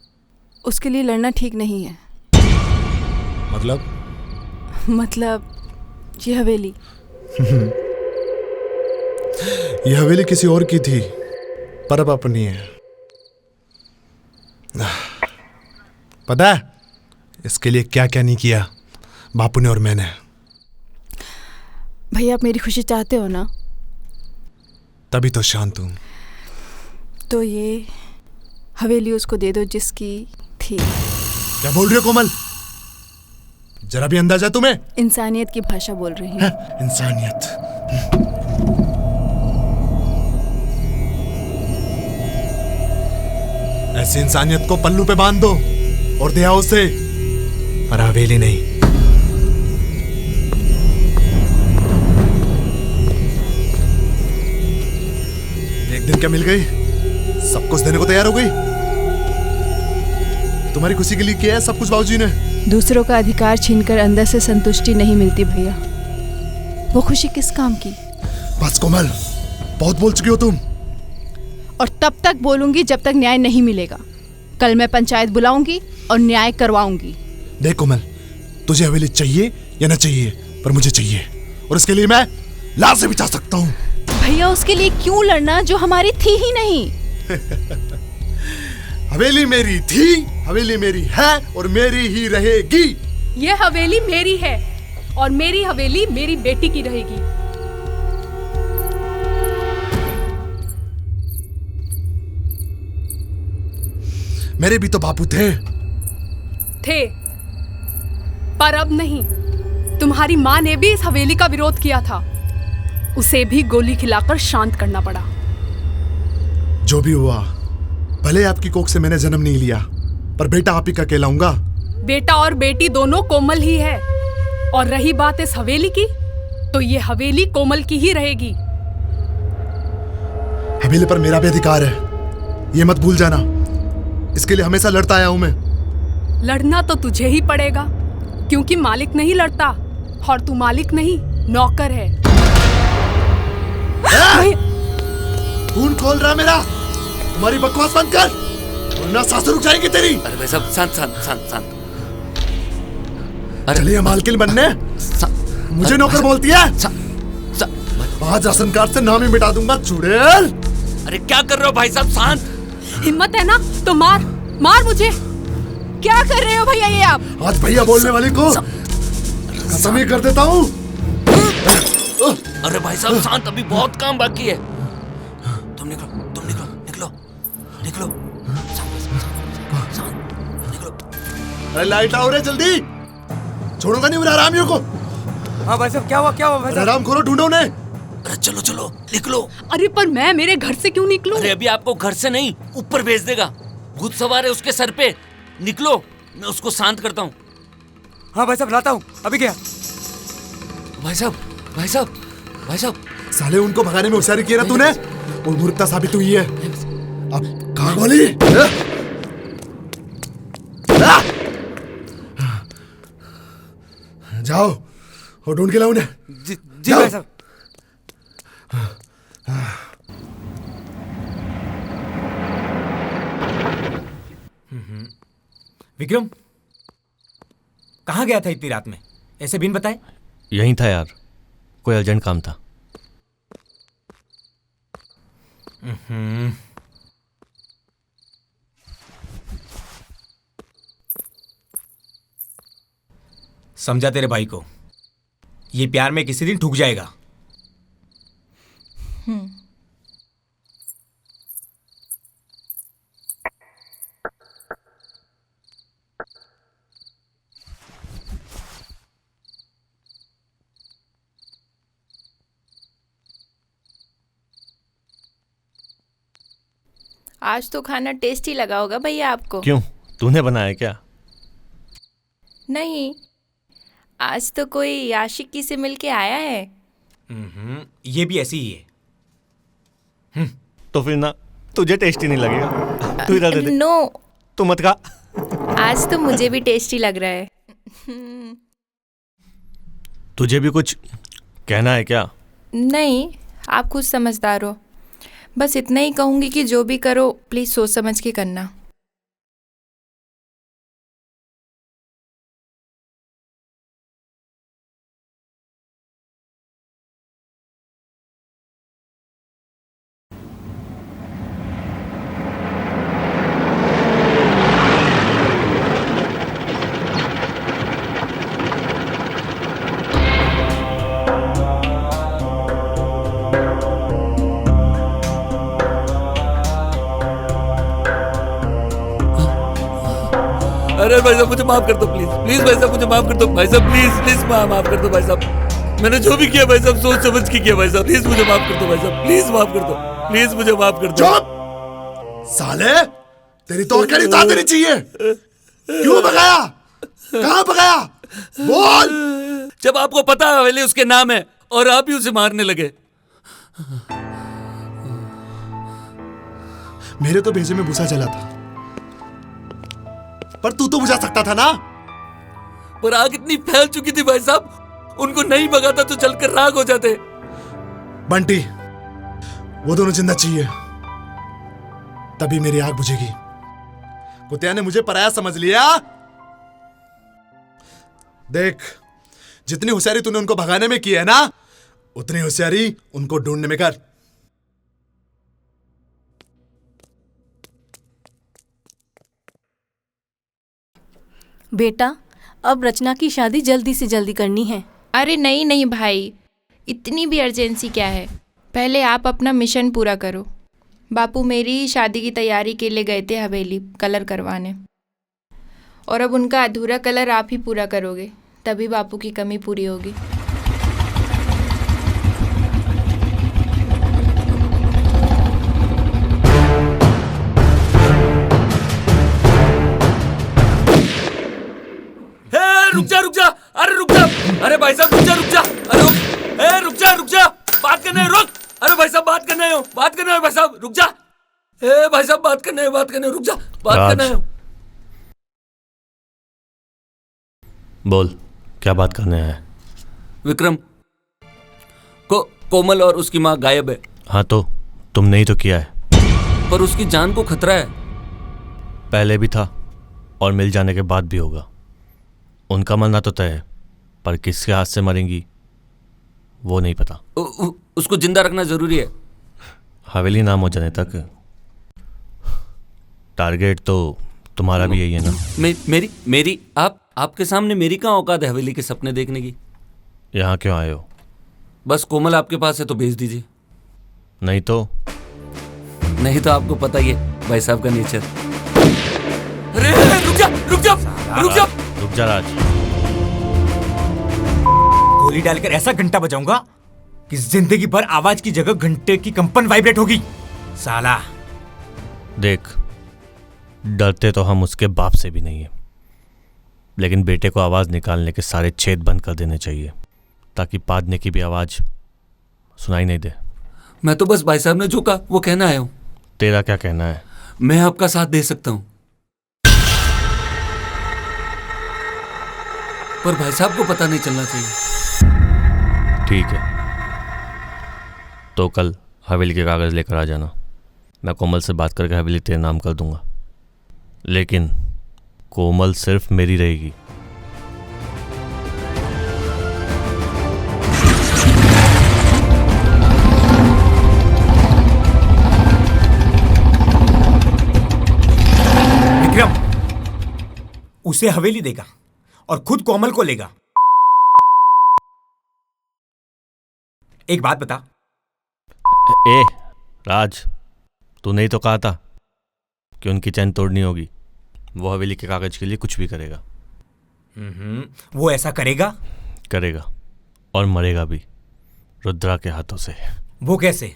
S11: उसके लिए लड़ना ठीक नहीं है। मतलब ये हवेली।
S12: ये हवेली किसी और की थी पर अब अपनी है। पता है इसके लिए क्या क्या नहीं किया बापू ने और मैंने।
S11: भैया आप मेरी खुशी चाहते हो ना?
S12: तभी तो शांत हूं।
S11: तो ये हवेली उसको दे दो जिसकी थी।
S12: क्या बोल रही हो कोमल? जरा भी अंदाजा है तुम्हें?
S11: इंसानियत की भाषा बोल रही हूँ।
S12: इंसानियत। ऐसी इंसानियत को पल्लू पे बांध दो और दे आओ उसे, पर हवेली नहीं। एक दिन क्या मिल गई? सब कुछ देने को तैयार हो गई। तुम्हारी खुशी के लिए किया है सब कुछ बाबूजी ने।
S11: दूसरों का अधिकार छीनकर अंदर से संतुष्टि नहीं मिलती भैया। वो खुशी किस काम की?
S12: बस कोमल, बहुत बोल चुकी हो तुम।
S11: और तब तक बोलूंगी जब तक न्याय नहीं मिलेगा। कल मैं पंचायत बुलाऊंगी और न्याय करवाऊंगी।
S12: देख कोमल, तुझे हवेली चाहिए या ना चाहिए, पर मुझे चाहिए, और इसके लिए मैं लाल से भी जा सकता हूँ।
S11: भैया उसके लिए क्यों लड़ना जो हमारी थी ही नहीं?
S12: हवेली मेरी थी, हवेली मेरी है और मेरी ही रहेगी।
S18: ये हवेली मेरी है और मेरी हवेली मेरी बेटी की रहेगी।
S12: मेरे भी तो बापू थे।
S18: पर अब नहीं। तुम्हारी माँ ने भी इस हवेली का विरोध किया था। उसे भी गोली खिलाकर शांत करना पड़ा।
S12: जो भी हुआ, भले आपकी कोख से मैंने जन्म नहीं लिया, पर बेटा आप ही का कहलाऊंगा।
S18: बेटा और बेटी दोनों कोमल ही है। और रही बात इस हवेली की, तो ये हवेली कोमल की ही रहेगी।
S12: हवेली पर मेरा भी अधिकार है, ये मत भूल जाना। इसके लिए हमेशा लड़ता आया हूं मैं।
S18: लड़ना तो तुझे ही पड़ेगा, क्योंकि मालिक नहीं लड़ता और तू मालिक नहीं, नौकर है।
S12: खून खोल रहा मेरा। तुम्हारी बकवास बंद कर, वरना सांसें रुक जाएंगी तेरी।
S4: अरे भाई साहब, शांत शांत शांत शांत।
S12: चलिए मालकिन बनने मुझे नौकर बोलती है। आज राशन कार्ड से नाम ही मिटा दूंगा चुड़ैल।
S4: अरे क्या कर रहे हो भाई साहब? शांत।
S18: हिम्मत है ना तो मार मार मुझे।
S11: क्या कर रहे हो भैया ये आप?
S12: आज भैया बोलने वाली को खत्म ही कर देता हूँ।
S4: अरे भाई साहब शांत, अभी बहुत काम बाकी है। तुम निकलो, तुम निकलो, निकलो, निकलो। निकलो।
S12: अरे लाइट आओ रे जल्दी, छोड़ूंगा नहीं मेरे आरामियों को।
S16: हाँ भाई साहब, क्या हुआ भाई साहब?
S12: आराम करो, ढूंढो उन्हें।
S4: अरे चलो चलो निकलो।
S18: अरे पर मैं मेरे घर से क्यों निकलूं?
S4: अरे अभी आपको घर से नहीं, ऊपर भेज देगा। भूत सवार है उसके सर पे। निकलो, मैं उसको शांत करता हूँ।
S16: हाँ भाई साहब, लाता हूँ अभी। क्या
S4: भाई साहब, भाई साहब, भाई साहब।
S12: साले उनको भगाने में होशियारी की ना तूने, वो मूर्खता साबित हुई है। अब कहाँ गोली? जाओ और ढूंढ के लाओ उन्हें।
S16: जी भाई साहब।
S2: विक्रम कहाँ गया था इतनी रात में, ऐसे बिन बताए?
S3: यहीं था यार, कोई अर्जेंट काम था।
S2: समझा तेरे भाई को, ये प्यार में किसी दिन ठुक जाएगा।
S9: आज तो खाना टेस्टी लगा होगा भैया आपको।
S6: क्यों, तूने बनाया क्या?
S9: नहीं, आज तो कोई आशिकी से मिलके आया है।
S2: ये भी ऐसी ही है।
S3: तो फिर ना तुझे टेस्टी नहीं लगेगा, तू इधर दे दे।
S9: नो,
S3: तू मत खा।
S9: आज तो मुझे भी टेस्टी लग रहा है।
S6: तुझे भी कुछ कहना है क्या?
S9: नहीं, आप खुद समझदार हो। बस इतना ही कहूँगी कि जो भी करो प्लीज़ सोच समझ के करना।
S4: अरे भाई साहब मुझे माफ कर दो प्लीज, प्लीज भाई साहब मुझे माफ कर दो भाई साहब, प्लीज प्लीज माफ कर दो भाई साहब। मैंने जो भी किया भाई साहब सोच समझ के किया भाई साहब, प्लीज मुझे माफ कर दो भाई साहब, प्लीज माफ कर दो, प्लीज मुझे माफ कर दो।
S12: चुप साले, तेरी तो अकड़ उतार देनी चाहिए। क्यों भगाया, कहाँ भगाया, बोल।
S4: जब आपको पता है हवेली उसके नाम है और आप ही उसे मारने लगे।
S12: मेरे तो भेजे में भूसा जला था, पर तू तो बुझा सकता था ना।
S4: पर आग इतनी फैल चुकी थी भाई साहब, उनको नहीं भगाता तो जलकर राख हो जाते।
S12: बंटी, वो दोनों जिंदा चाहिए, तभी मेरी आग बुझेगी। कुतिया ने मुझे पराया समझ लिया। देख, जितनी होशियारी तूने उनको भगाने में की है ना, उतनी होशियारी उनको ढूंढने में कर।
S14: बेटा, अब रचना की शादी जल्दी से जल्दी करनी है।
S9: अरे नहीं नहीं भाई, इतनी भी अर्जेंसी क्या है। पहले आप अपना मिशन पूरा करो। बापू मेरी शादी की तैयारी के लिए गए थे हवेली कलर करवाने, और अब उनका अधूरा कलर आप ही पूरा करोगे, तभी बापू की कमी पूरी होगी।
S4: रुक जा, अरे रुक जा, अरे भाई साहब रुक जा, अरे रुक जा, बात करने है, रुक। अरे भाई साहब बात करने हो, भाई साहब रुक जा। भाई साहब बात करने हो, रुक जा, बात करने हो।
S6: बोल, क्या बात करने है?
S4: विक्रम, कोमल और उसकी माँ गायब है।
S6: हाँ तो तुमने ही तो किया है।
S4: पर उसकी जान को खतरा है।
S6: पहले भी था और मिल जाने के बाद भी होगा। उनका मरना तो तय है, पर किसके हाथ से मरेंगी वो नहीं पता।
S4: उसको जिंदा रखना जरूरी है।
S6: हवेली नाम हो जाने तक टारगेट तो तुम्हारा भी यही है ना?
S4: मेरी आपके सामने मेरी कहाँ औकात है हवेली के सपने देखने की।
S6: यहाँ क्यों आए हो?
S4: बस कोमल आपके पास है तो भेज दीजिए।
S6: नहीं तो
S4: आपको पता ही है भाई साहब का नेचर। अरे रुक जा
S6: राज।
S2: गोली डालकर ऐसा घंटा बजाऊंगा कि जिंदगी भर आवाज की जगह घंटे की कंपन वाइब्रेट होगी साला।
S6: देख, डरते तो हम उसके बाप से भी नहीं है, लेकिन बेटे को आवाज निकालने के सारे छेद बंद कर देने चाहिए ताकि पादने की भी आवाज सुनाई नहीं दे।
S4: मैं तो बस भाई साहब ने जो कहा वो कहना आया हूं।
S6: तेरा क्या कहना है?
S4: मैं आपका साथ दे सकता हूं, पर भाई साहब को पता नहीं चलना चाहिए।
S6: ठीक है, तो कल हवेली के कागज लेकर आ जाना। मैं कोमल से बात करके हवेली तेरे नाम कर दूंगा, लेकिन कोमल सिर्फ मेरी रहेगी।
S2: विक्रम उसे हवेली देगा और खुद कोमल को लेगा। एक बात बता।
S6: ए राज, तूने ही तो कहा था कि उनकी चैन तोड़नी होगी। वो हवेली के कागज के लिए कुछ भी करेगा।
S2: वो ऐसा करेगा
S6: और मरेगा भी, रुद्रा के हाथों से।
S2: वो कैसे?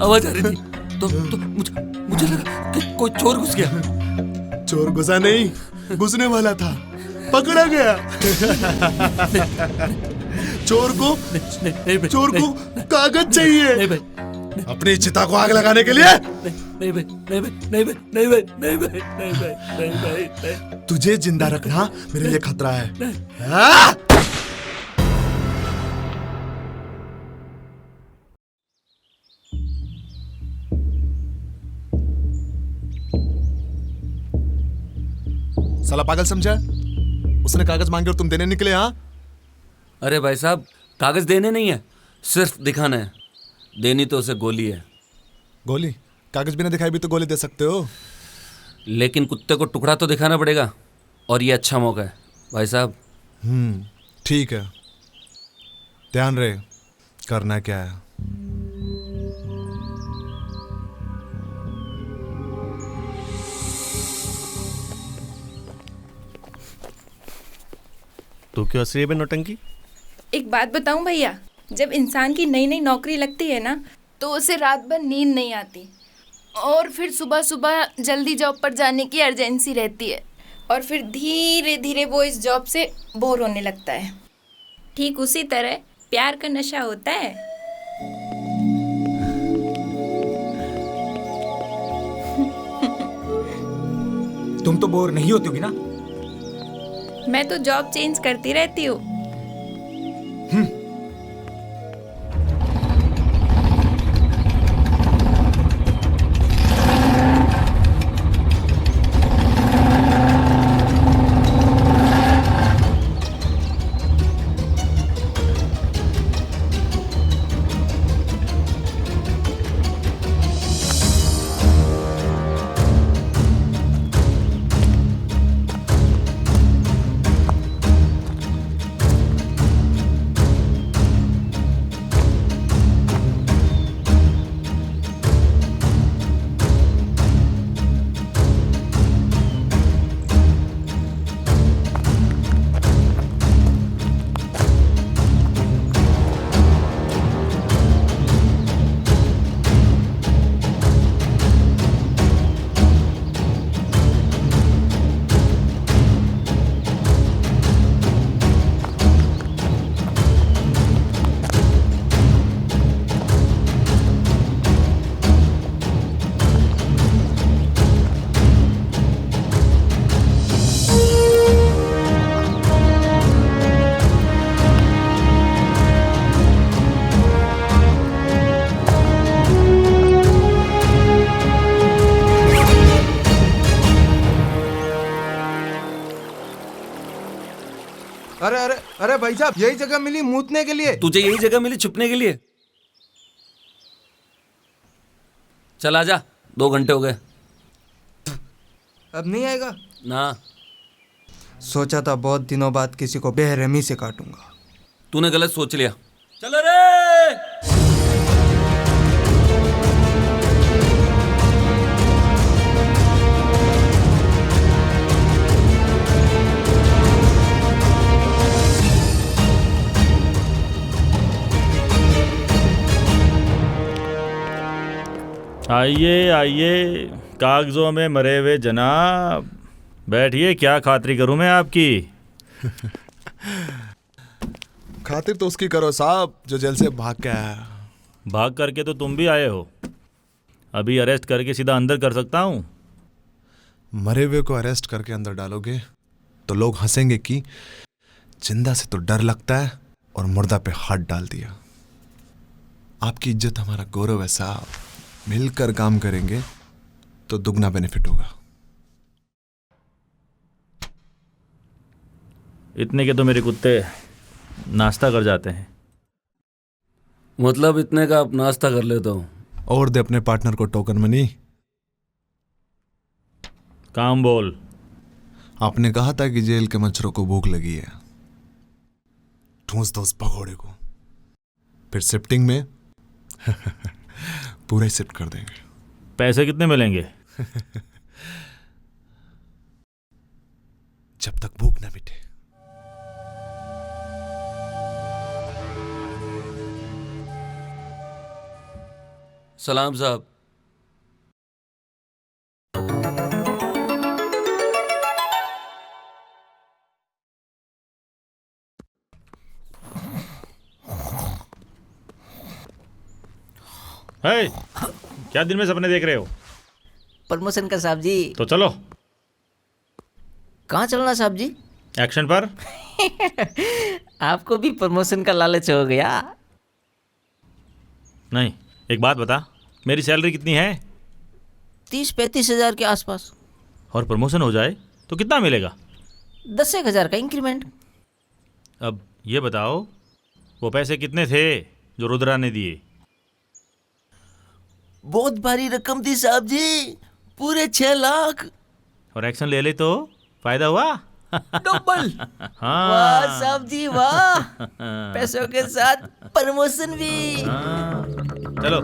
S4: आवाज आ रही थी तो मुझे लगा कि कोई चोर घुस गया।
S12: चोर घुसा नहीं, घुसने वाला था, पकड़ा गया। चोर को कागज चाहिए अपनी चिता को आग लगाने के लिए। नहीं, तुझे जिंदा रखना मेरे लिए खतरा है। हाँ? साला पागल समझा? उसने कागज मांगे और तुम देने निकले। हाँ?
S4: अरे भाई साहब, कागज देने नहीं है, सिर्फ दिखाना है। देनी तो उसे गोली है।
S12: गोली? कागज बिना दिखाए भी तो गोली दे सकते हो।
S4: लेकिन कुत्ते को टुकड़ा तो दिखाना पड़ेगा, और ये अच्छा मौका है भाई साहब।
S12: ठीक है, ध्यान रहे करना क्या है।
S13: तू क्यों हंस रही है बे नौटंकी?
S9: एक बात बताऊं भैया, जब इंसान की नई नई नौकरी लगती है ना, तो उसे रात भर नींद नहीं आती, और फिर सुबह सुबह जल्दी जॉब पर जाने की अर्जेंसी रहती है, और फिर धीरे धीरे वो इस जॉब से बोर होने लगता है। ठीक उसी तरह प्यार का नशा होता है।
S2: तुम तो बोर नहीं होती होगी ना?
S9: मैं तो जॉब चेंज करती रहती हूँ।
S19: अरे अरे अरे भाई साहब, यही जगह मिली मूतने के लिए।
S4: तुझे यही जगह मिली छुपने के लिए? चल आजा, 2 घंटे हो गए।
S19: अब नहीं आएगा
S4: ना?
S19: सोचा था बहुत दिनों बाद किसी को बेरहमी से काटूंगा।
S4: तूने गलत सोच लिया। चलो रे।
S6: आइए आइए, कागजों में मरे हुए जनाब, बैठिए। क्या खातिरी करूं मैं आपकी?
S12: खातिर तो उसकी करो साहब जो जेल से भाग के आया।
S6: भाग करके तो तुम भी आए हो। अभी अरेस्ट करके सीधा अंदर कर सकता हूं।
S12: मरे हुए को अरेस्ट करके अंदर डालोगे तो लोग हंसेंगे कि जिंदा से तो डर लगता है और मुर्दा पे हाथ डाल दिया। आपकी इज्जत हमारा गौरव है साहब, मिलकर काम करेंगे तो दुगना बेनिफिट होगा।
S6: इतने के तो मेरे कुत्ते नाश्ता कर जाते हैं।
S4: मतलब इतने का आप नाश्ता कर लेता हूँ?
S12: और दे अपने पार्टनर को टोकन मनी।
S6: काम बोल।
S12: आपने कहा था कि जेल के मच्छरों को भूख लगी है, ठूंस दो उस भगोड़े को, फिर शिफ्टिंग में पूरा ही शिफ्ट कर देंगे।
S6: पैसे कितने मिलेंगे?
S12: जब तक भूख ना मिटे।
S4: सलाम साहब।
S6: हे, क्या दिन में सपने देख रहे हो?
S5: प्रमोशन का साहब जी।
S6: तो चलो।
S5: कहाँ चलना साहब जी?
S6: एक्शन पर।
S5: आपको भी प्रमोशन का लालच हो गया?
S6: नहीं, एक बात बता, मेरी सैलरी कितनी है?
S5: 30-35 हजार के आसपास।
S6: और प्रमोशन हो जाए तो कितना मिलेगा?
S5: 10 हजार का इंक्रीमेंट।
S6: अब ये बताओ, वो पैसे कितने थे जो रुद्रा ने दिए?
S5: बहुत भारी रकम थी साहब जी, पूरे 6 लाख।
S6: और एक्शन ले ले तो फायदा हुआ?
S5: डबल।
S6: हाँ।
S5: वाह साहब जी वाह, पैसों के साथ प्रमोशन भी।
S6: हाँ। चलो।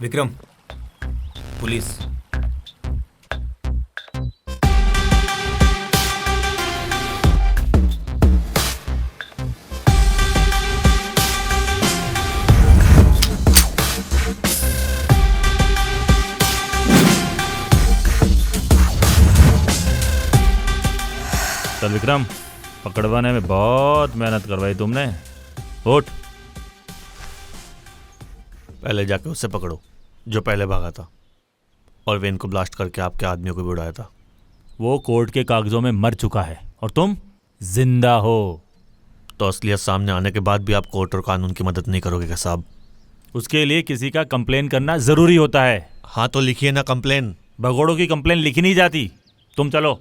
S2: विक्रम, पुलिस।
S6: चल विक्रम, पकड़वाने में बहुत मेहनत करवाई तुमने। उठ।
S3: पहले जाके उससे पकड़ो जो पहले भागा था और वेन को ब्लास्ट करके आपके आदमियों को भी उड़ाया था।
S6: वो कोर्ट के कागजों में मर चुका है और तुम जिंदा हो।
S3: तो असलियत सामने आने के बाद भी आप कोर्ट और कानून की मदद नहीं करोगे क्या साहब?
S6: उसके लिए किसी का कंप्लेन करना जरूरी होता है।
S3: हाँ तो लिखिए ना कंप्लेन।
S6: भगोड़ों की कंप्लेन लिखी नहीं जाती। तुम चलो।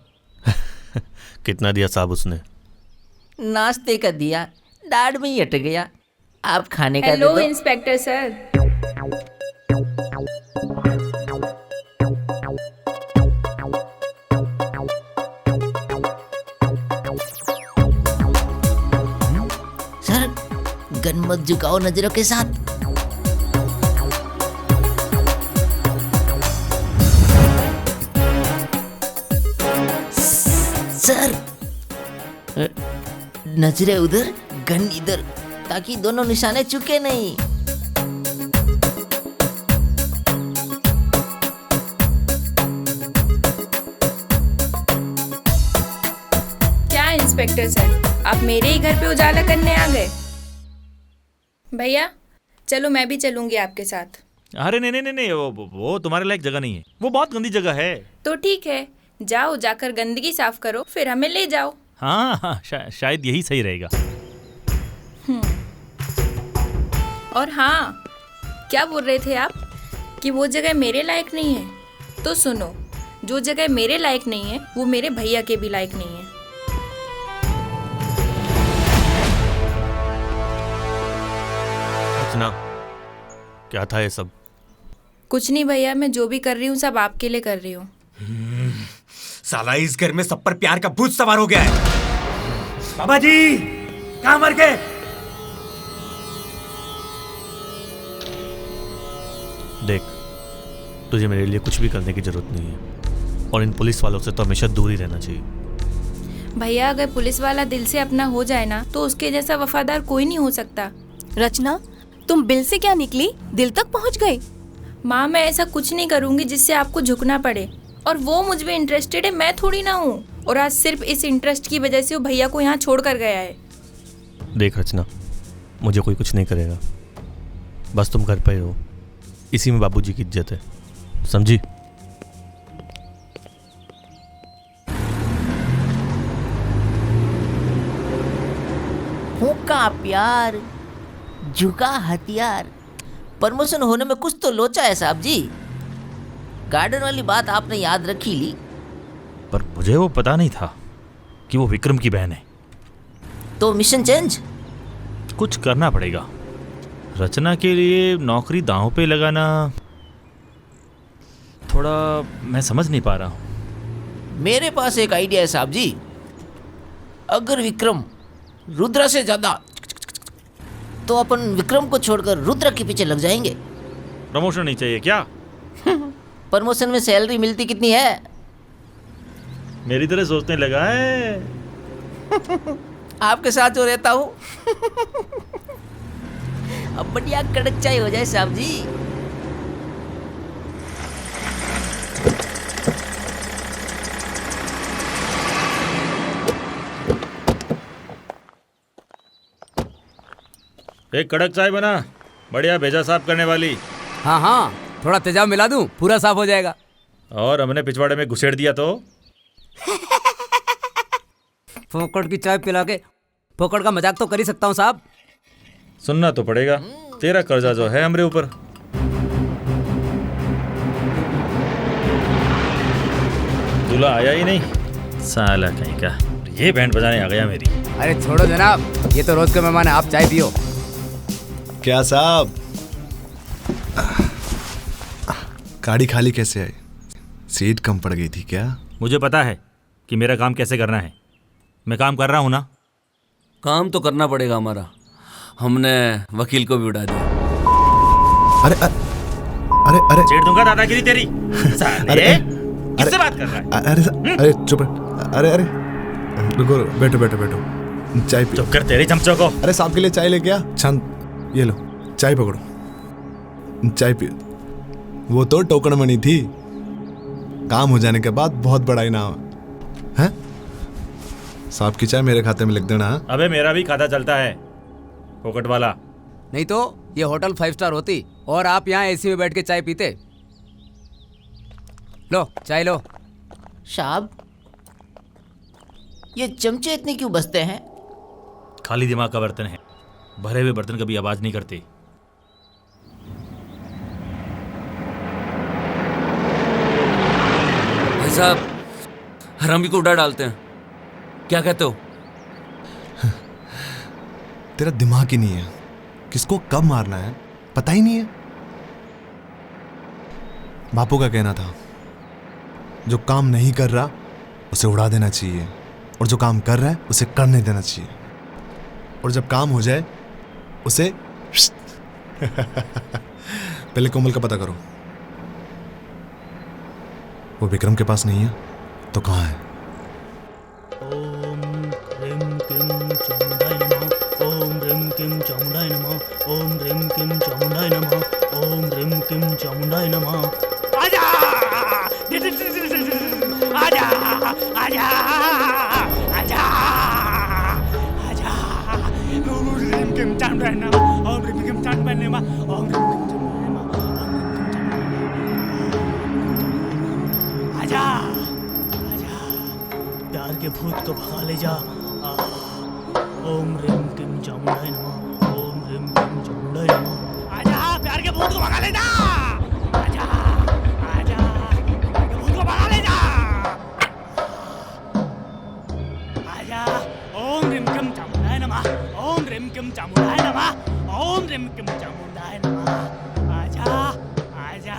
S3: कितना दिया साहब उसने?
S5: नाश्ते का दिया, दाढ़ में ही अट गया। आप खाने का दे
S9: हेलो
S5: दो।
S9: Inspector sir.
S5: सर, गन मत झुकाओ नजरों के साथ। सर, नजरें उधर, गन इधर, ताकि दोनों निशाने चुके नहीं।
S9: क्या इंस्पेक्टर सर, आप मेरे ही घर पे उजाला करने आ गए? भैया चलो, मैं भी चलूंगी आपके साथ।
S6: अरे नहीं नहीं नहीं, वो तुम्हारे लायक जगह नहीं है। वो बहुत गंदी जगह है।
S9: तो ठीक है, जाओ, जाकर गंदगी साफ करो, फिर हमें ले जाओ।
S6: हाँ हाँ, शायद यही सही रहेगा।
S9: और हाँ, क्या बोल रहे थे आप कि वो जगह मेरे लायक नहीं है? तो सुनो, जो जगह मेरे लायक नहीं है वो मेरे भैया के भी लायक नहीं है।
S3: रचना, क्या था ये सब?
S9: कुछ नहीं भैया, मैं जो भी कर रही हूँ सब आपके लिए कर रही हूँ।
S2: साला इस घर में सब पर प्यार का भूत सवार हो गया है। बाबा जी, कहाँ मर गए?
S3: देख, तुझे मेरे लिए कुछ भी करने की जरूरत नहीं है और इन पुलिस वालों से तो हमेशा दूर ही रहना चाहिए।
S9: भैया, अगर पुलिस वाला दिल से अपना हो जाए ना तो उसके जैसा वफादार कोई नहीं हो सकता।
S14: रचना, तुम बिल से क्या निकली, दिल तक पहुंच गई।
S9: माँ, मैं ऐसा कुछ नहीं करूँगी जिससे आपको झुकना पड़े। और वो मुझ में इंटरेस्टेड है, मैं थोड़ी ना हूँ। और आज सिर्फ इस इंटरेस्ट की वजह से वो भैया को यहाँ छोड़ कर गया है।
S3: देख रचना, मुझे कोई कुछ नहीं करेगा, बस तुम घर पे ही रहो। इसी में बाबूजी की इज्जत है, समझी?
S5: फूंका प्यार, झुका हथियार। प्रमोशन होने में कुछ तो लोचा है साहब जी। गार्डन वाली बात आपने याद रखी ली।
S6: पर मुझे वो पता नहीं था कि वो विक्रम की बहन है।
S5: तो मिशन चेंज?
S6: कुछ करना पड़ेगा। रचना के लिए नौकरी दांव पे लगाना थोड़ा मैं समझ नहीं पा रहा हूँ।
S5: मेरे पास एक आइडिया है साहब जी। अगर विक्रम रुद्रा से ज्यादा तो अपन विक्रम को छोड़कर रुद्र के पीछे लग जाएंगे।
S6: प्रमोशन नहीं चाहिए क्या?
S5: प्रमोशन में सैलरी मिलती कितनी है?
S6: मेरी तरह सोचने लगा है।
S5: आपके साथ जो रहता हूँ अब बढ़िया कड़क चाय हो जाए साहब जी।
S6: एक कड़क चाय बना, बढ़िया भेजा साफ करने वाली।
S7: हाँ हाँ, थोड़ा तेजाब मिला दूं, पूरा साफ हो जाएगा।
S6: और हमने पिछवाड़े में घुसेड़ दिया तो?
S7: फोकट की चाय पिला के फोकट का मजाक तो कर ही सकता हूँ साहब।
S6: सुनना तो पड़ेगा, तेरा कर्जा जो है हमरे ऊपर। दूल्हा आया ही नहीं साला कहीं का। ये बैंड बजाने आ गया मेरी।
S7: अरे छोड़ो जनाब, ये तो रोज के मेहमान है, आप चाय पियो।
S12: क्या साहब, गाड़ी खाली कैसे आई? सीट कम पड़ गई थी क्या?
S6: मुझे पता है कि मेरा काम कैसे करना है। मैं काम कर रहा हूँ ना।
S4: काम तो करना पड़ेगा हमारा। हमने वकील को भी उड़ा दिया।
S12: अरे अरे अरे
S6: छेड़ दूंगा दादागिरी तेरी। साले किससे बात कर रहा है?
S12: अरे चुप। अरे अरे रुको, बैठो बैठो बैठो, चाय पियो।
S6: चुप कर तेरे चमचों को।
S12: अरे साहब के लिए चाय लेके आ। शांत, ये लो चाय पकड़ो, चाय पियो। वो तो टोकन मनी थी, काम हो जाने के बाद बहुत बड़ा इनाम है। साहब की चाय मेरे खाते में लिख देना।
S6: अबे मेरा भी खाता चलता है, फोकट वाला।
S7: नहीं तो ये होटल 5 स्टार होती और आप यहाँ एसी में बैठ के चाय पीते। लो चाय लो।
S5: साहब ये चमचे इतने क्यों बसते हैं?
S6: खाली दिमाग का बर्तन है, भरे हुए बर्तन कभी आवाज नहीं करते।
S4: भाई साहब, हरामी को उड़ा डालते हैं, क्या कहते हो?
S12: तेरा दिमाग ही नहीं है, किसको कब मारना है पता ही नहीं है। बापू का कहना था, जो काम नहीं कर रहा उसे उड़ा देना चाहिए, और जो काम कर रहा है उसे करने देना चाहिए, और जब काम हो जाए उसे पहले कोमल का पता करो। वो विक्रम के पास नहीं है तो कहाँ है?
S6: ओम ह्रीं क्लीं चामुंडाय नमः। ओम ह्रीं क्लीं चामुंडाय नमः। ओम ह्रीं क्लीं चामुंडाय नमः। ओम ह्रीं क्लीं चामुंडाय नमः। आजा आजा आजा आजा आजा। ओम ह्रीं क्लीं चामुंडाय नमः। ओम ह्रीं क्लीं चामुंडाय नमः। ओम ह्रीं आजा आजा, प्यार के भूत को भगा ले जा। ओम ह्रीं क्लीं चामुंडाय नमः। ओम ह्रीं क्लीं चामुंडाय नमः। आजा, प्यार के भूत को भगा ले जा। आजा आजा, प्यार के भूत को भगा ले जा। आजा। ओम ह्रीं क्लीं चामुंडाय नमः। ओम ह्रीं क्लीं चामुंडाय नमः। ओम ह्रीं क्लीं चामुंडाय नमः। आजा आजा।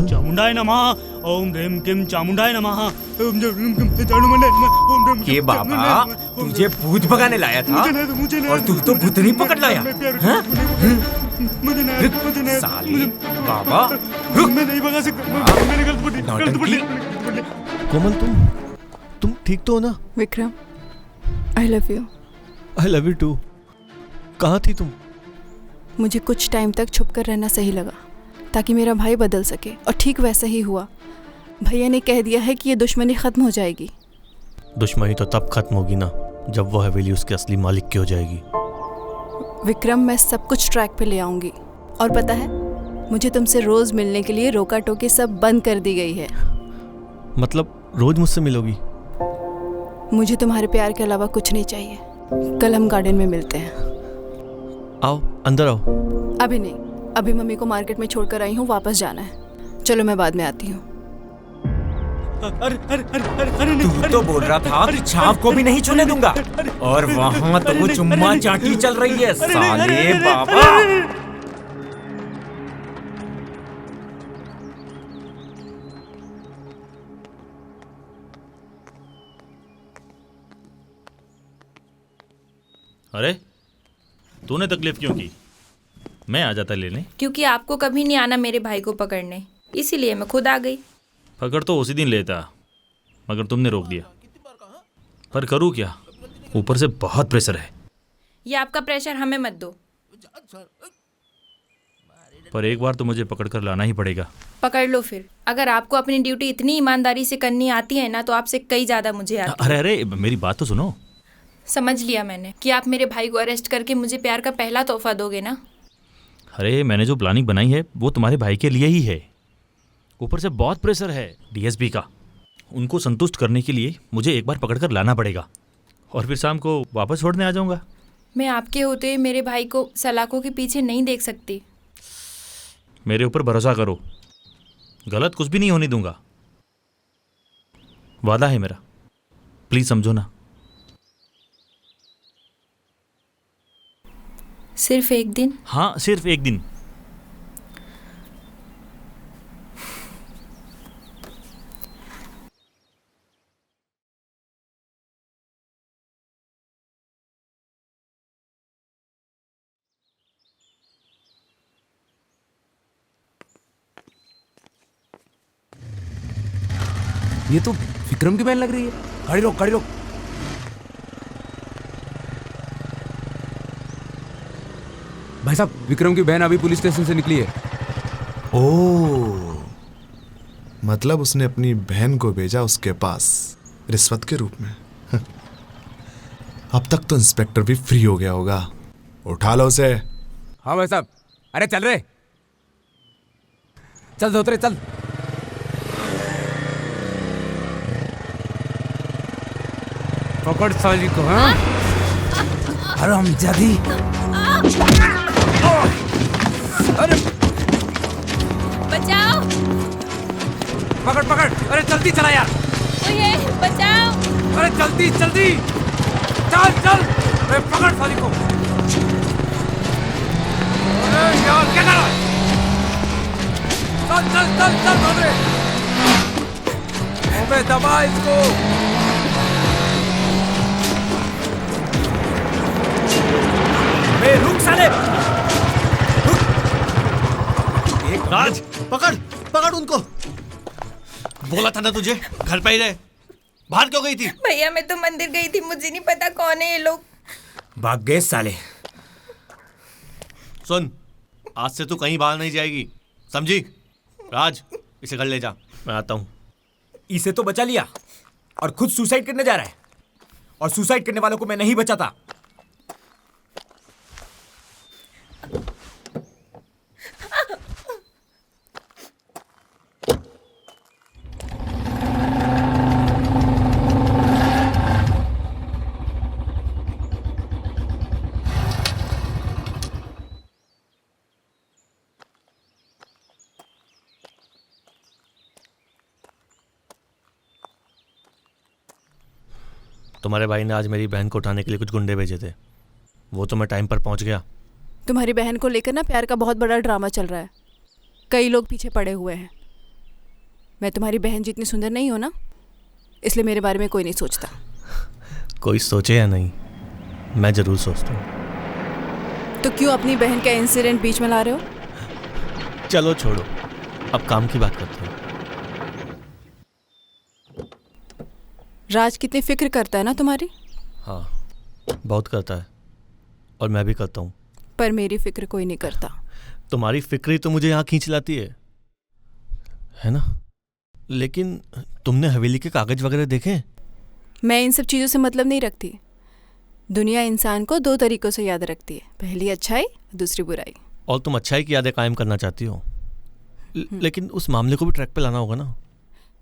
S6: चामुंडाय नमः। ओम ह्रीं क्लीं चामुंडाय नमः। ओम ह्रीं क्लीं चामुंडाय नमः।
S2: ये बाबा तुझे भूत भगाने लाया था और तू तो भूतनी पकड़ लाया। साले बाबा,
S12: मैं नहीं भगा सकता, मैंने गलत पड़ी। कोमल तुम ठीक तो हो ना?
S11: Vikram, I love you.
S12: I love you too. कहाँ थी तुम?
S11: मुझे कुछ टाइम तक छुप कर रहना सही लगा ताकि मेरा भाई बदल सके, और ठीक वैसा ही हुआ। भैया ने कह दिया है कि ये दुश्मनी खत्म हो जाएगी।
S3: दुश्मनी तो तब खत्म होगी ना जब वो हवेली उसके असली मालिक की हो जाएगी।
S11: विक्रम, मैं सब कुछ ट्रैक पे ले आऊंगी। और पता है, मुझे तुमसे रोज मिलने के लिए रोका टोकी सब बंद कर दी गई है।
S3: मतलब रोज मुझसे मिलोगी?
S11: मुझे तुम्हारे प्यार के अलावा कुछ नहीं चाहिए। कल हम गार्डन में मिलते हैं।
S3: आओ अंदर आओ।
S11: अभी नहीं, अभी मम्मी को मार्केट में छोड़कर आई हूँ, वापस जाना है। चलो मैं बाद में आती हूँ।
S2: तू तो बोल रहा था कि छाव को भी नहीं छूने दूंगा, और वहाँ तो चुम्मा चाटी चल रही है। साले बाबा,
S6: अरे तूने तकलीफ क्यों की? मैं आ जाता लेने।
S9: क्योंकि आपको कभी नहीं आना मेरे भाई को पकड़ने, इसीलिए मैं खुद आ गई।
S6: पकड़ तो उसी दिन लेता, मगर तुमने रोक दिया। पर करूँ क्या, ऊपर से बहुत प्रेशर है।
S9: ये आपका प्रेशर हमें मत दो।
S6: पर एक बार तो मुझे पकड़ कर लाना ही पड़ेगा।
S9: पकड़ लो फिर। अगर आपको अपनी ड्यूटी इतनी ईमानदारी से करनी आती है ना, तो आपसे कई ज्यादा मुझे आती है।
S6: अरे मेरी बात तो सुनो।
S9: समझ लिया मैंने कि आप मेरे भाई को अरेस्ट करके मुझे प्यार का पहला तोहफा दोगे ना।
S6: अरे मैंने जो प्लानिंग बनाई है वो तुम्हारे भाई के लिए ही है। ऊपर से बहुत प्रेशर है डीएसपी का। उनको संतुष्ट करने के लिए मुझे एक बार पकड़कर लाना पड़ेगा और फिर शाम को वापस छोड़ने आ जाऊंगा।
S9: मैं आपके होते हुए मेरे भाई को सलाखों के पीछे नहीं देख सकती।
S6: मेरे ऊपर भरोसा करो, गलत कुछ भी नहीं होने दूंगा। वादा है मेरा, प्लीज समझो ना।
S9: सिर्फ एक दिन?
S6: हाँ, सिर्फ एक दिन।
S7: ये तो विक्रम की बहन लग रही है। गाड़ी रोक, गाड़ी रोक। भाई साहब, विक्रम की बहन अभी पुलिस स्टेशन से निकली है।
S12: ओह, मतलब उसने अपनी बहन को भेजा उसके पास रिश्वत के रूप में। अब तक तो इंस्पेक्टर भी फ्री हो गया होगा। उठा लो उसे।
S7: हाँ भाई साहब। अरे चल रे, चल धोतरे चल। पकड़ साली को। हाँ, अरे हम जादी। अरे
S9: बचाओ,
S7: पकड़ पकड़। अरे जल्दी चला यार।
S9: ओए बचाओ।
S7: अरे जल्दी जल्दी चल चल। अरे पकड़ साली को। अरे यार क्या कर रहा है? चल चल चल चल धोतरे। अबे दबा इसको।
S2: रुक साले,
S3: एक राज, पकड़ पकड़ उनको। बोला था ना तुझे घर पे ही रहे। बाहर क्यों गई थी?
S9: भैया मैं तो मंदिर गई थी, मुझे नहीं पता कौन है ये लोग।
S2: भाग गए साले।
S3: सुन, आज से तू कहीं बाहर नहीं जाएगी, समझी? राज, इसे घर ले जा, मैं आता हूँ।
S2: इसे तो बचा लिया और खुद सुसाइड करने जा रहा है, और सुसाइड करने वालों को मैं नहीं बचाता।
S3: तुम्हारे भाई ने आज मेरी बहन को उठाने के लिए कुछ गुंडे भेजे थे, वो तो मैं टाइम पर पहुंच गया।
S11: तुम्हारी बहन को लेकर ना प्यार का बहुत बड़ा ड्रामा चल रहा है। कई लोग पीछे पड़े हुए हैं। मैं तुम्हारी बहन जितनी सुंदर नहीं हो ना, इसलिए मेरे बारे में कोई नहीं सोचता।
S3: कोई सोचे या नहीं, मैं जरूर सोचता हूँ।
S11: तो क्यों अपनी बहन का इंसिडेंट बीच में ला रहे हो?
S3: चलो छोड़ो, अब काम की बात करते हैं।
S11: राज कितनी फिक्र करता है ना तुम्हारी।
S3: हाँ, बहुत करता है, और मैं भी करता हूँ।
S11: पर मेरी फिक्र कोई नहीं करता।
S3: तुम्हारी फिक्र ही तो मुझे यहाँ खींच लाती है ना? लेकिन तुमने हवेली के कागज वगैरह देखे?
S11: मैं इन सब चीज़ों से मतलब नहीं रखती। दुनिया इंसान को दो तरीकों से याद रखती है, पहली अच्छाई, दूसरी बुराई।
S3: और तुम अच्छाई की यादें कायम करना चाहती हो, लेकिन उस मामले को भी ट्रैक पे लाना होगा ना।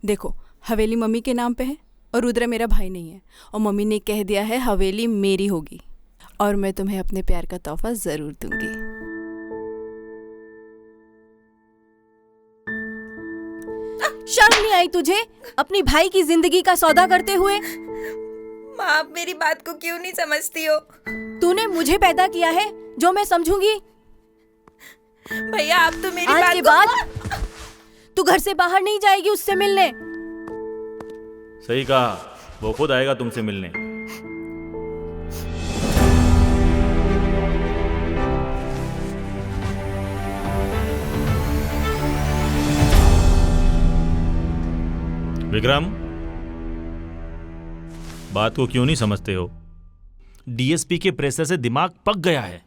S11: देखो, हवेली मम्मी के नाम पे है और रुद्रा मेरा भाई नहीं है, और मम्मी ने कह दिया है हवेली मेरी होगी, और मैं तुम्हें अपने प्यार का तोहफा जरूर दूंगी।
S14: शर्म नहीं आई तुझे अपनी भाई की जिंदगी का सौदा करते हुए?
S9: माँ, आप मेरी बात को क्यों नहीं समझती हो?
S14: तूने मुझे पैदा किया है, जो मैं समझूंगी।
S9: भैया, आप तो मेरी
S14: आज
S9: बात
S14: के
S9: को...
S14: बाद तू घर से बाहर नहीं जाएगी उससे मिलने।
S6: सही कहा, वो खुद आएगा तुमसे मिलने। विक्रम, बात को क्यों नहीं समझते हो? डीएसपी के प्रेशर से दिमाग पक गया है।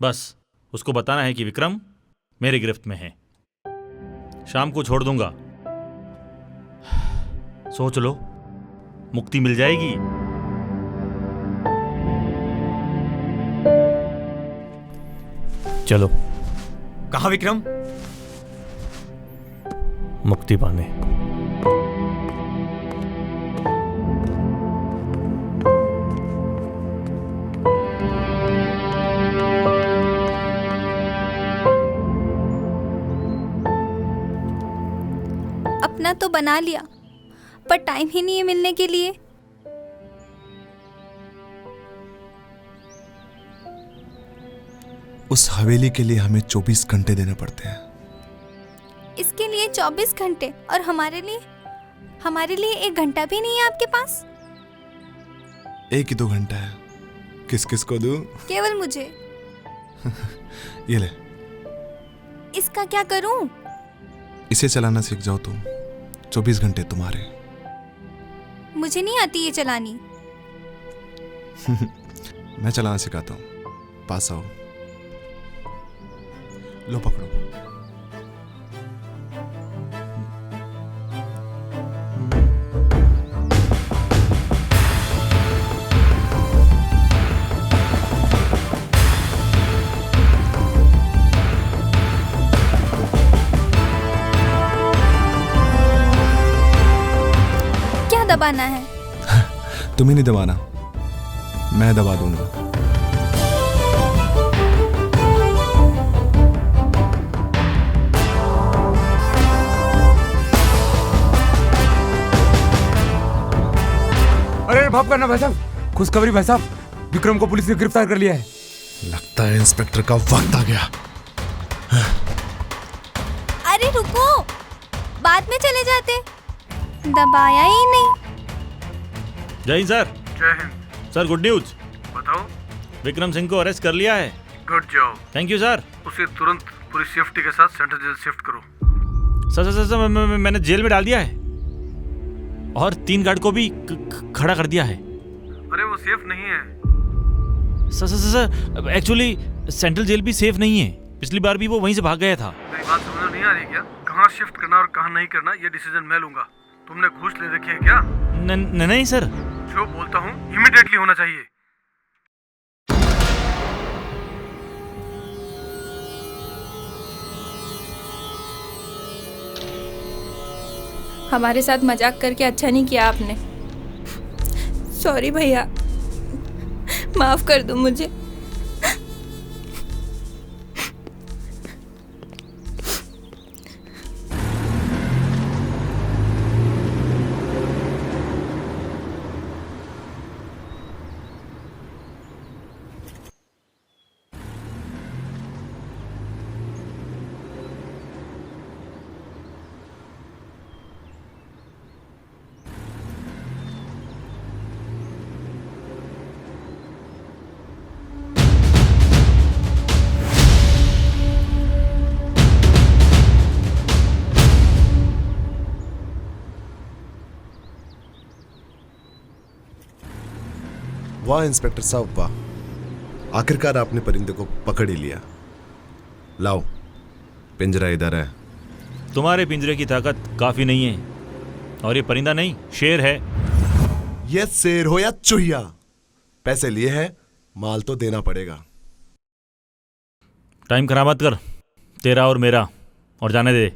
S6: बस उसको बताना है कि विक्रम मेरी गिरफ्त में है। शाम को छोड़ दूंगा। सोच लो, मुक्ति मिल जाएगी। चलो।
S2: कहाँ विक्रम?
S6: मुक्ति पाने।
S10: अपना तो बना लिया, पर टाइम ही नहीं है मिलने के लिए।
S12: उस हवेली के लिए हमें 24 घंटे देने पड़ते हैं।
S10: इसके लिए 24 घंटे, और हमारे लिए 1 घंटा भी नहीं है आपके पास?
S12: 1 ही 2 घंटा है। किस किस को दूं?
S10: केवल मुझे।
S12: ये ले।
S10: इसका क्या करूं?
S12: इसे चलाना सीख जाओ तुम, 24 घंटे तुम्हारे।
S10: मुझे नहीं आती ये चलानी।
S12: मैं चलाना सिखाता हूँ, पास आओ। लो पकड़ो।
S10: क्या दबाना है?
S12: तुम्हें नहीं दबाना, मैं दबा दूंगा।
S7: अरे भाप करना भाई साहब, खुशखबरी भाई साहब, विक्रम को पुलिस ने गिरफ्तार कर लिया है।
S12: लगता है इंस्पेक्टर का वक्त आ गया।
S10: अरे रुको, बाद में चले जाते, दबाया ही नहीं।
S6: जय हिंद सर।
S3: जय हिंद
S6: सर, गुड न्यूज।
S3: बताओ।
S6: विक्रम सिंह को अरेस्ट कर लिया है।
S3: Good job.
S6: Thank you sir.
S3: उसे तुरंत पूरी सेफ्टी के साथ सेंट्रल जेल शिफ्ट करो।
S6: सर सर सर, मैंने जेल में डाल दिया है और 3 गार्ड को भी खड़ा कर दिया है।
S3: अरे वो सेफ नहीं है।
S6: Sir sir sir, actually central jail भी सेफ नहीं है। पिछली बार भी वो वहीं से भाग गया था।
S3: मेरी बात समझ नहीं आ रही क्या? कहाँ शिफ्ट करना और कहाँ नहीं करना ये डिसीजन मैं लूंगा। तुमने घूस ले रखी है क्या?
S6: नहीं सर।
S3: जो बोलता हूँ इमीडिएटली होना चाहिए।
S9: हमारे साथ मजाक करके अच्छा नहीं किया आपने। सॉरी भैया, माफ कर दो मुझे।
S12: वाह इंस्पेक्टर साहब वाह, आखिरकार आपने परिंदे को पकड़ ही लिया। लाओ, पिंजरा इधर है।
S6: तुम्हारे पिंजरे की ताकत काफी नहीं है, और ये परिंदा नहीं, शेर है।
S12: ये शेर हो या चूहिया, पैसे लिए हैं, माल तो देना पड़ेगा।
S6: टाइम खराब मत कर, तेरा और मेरा, और जाने दे।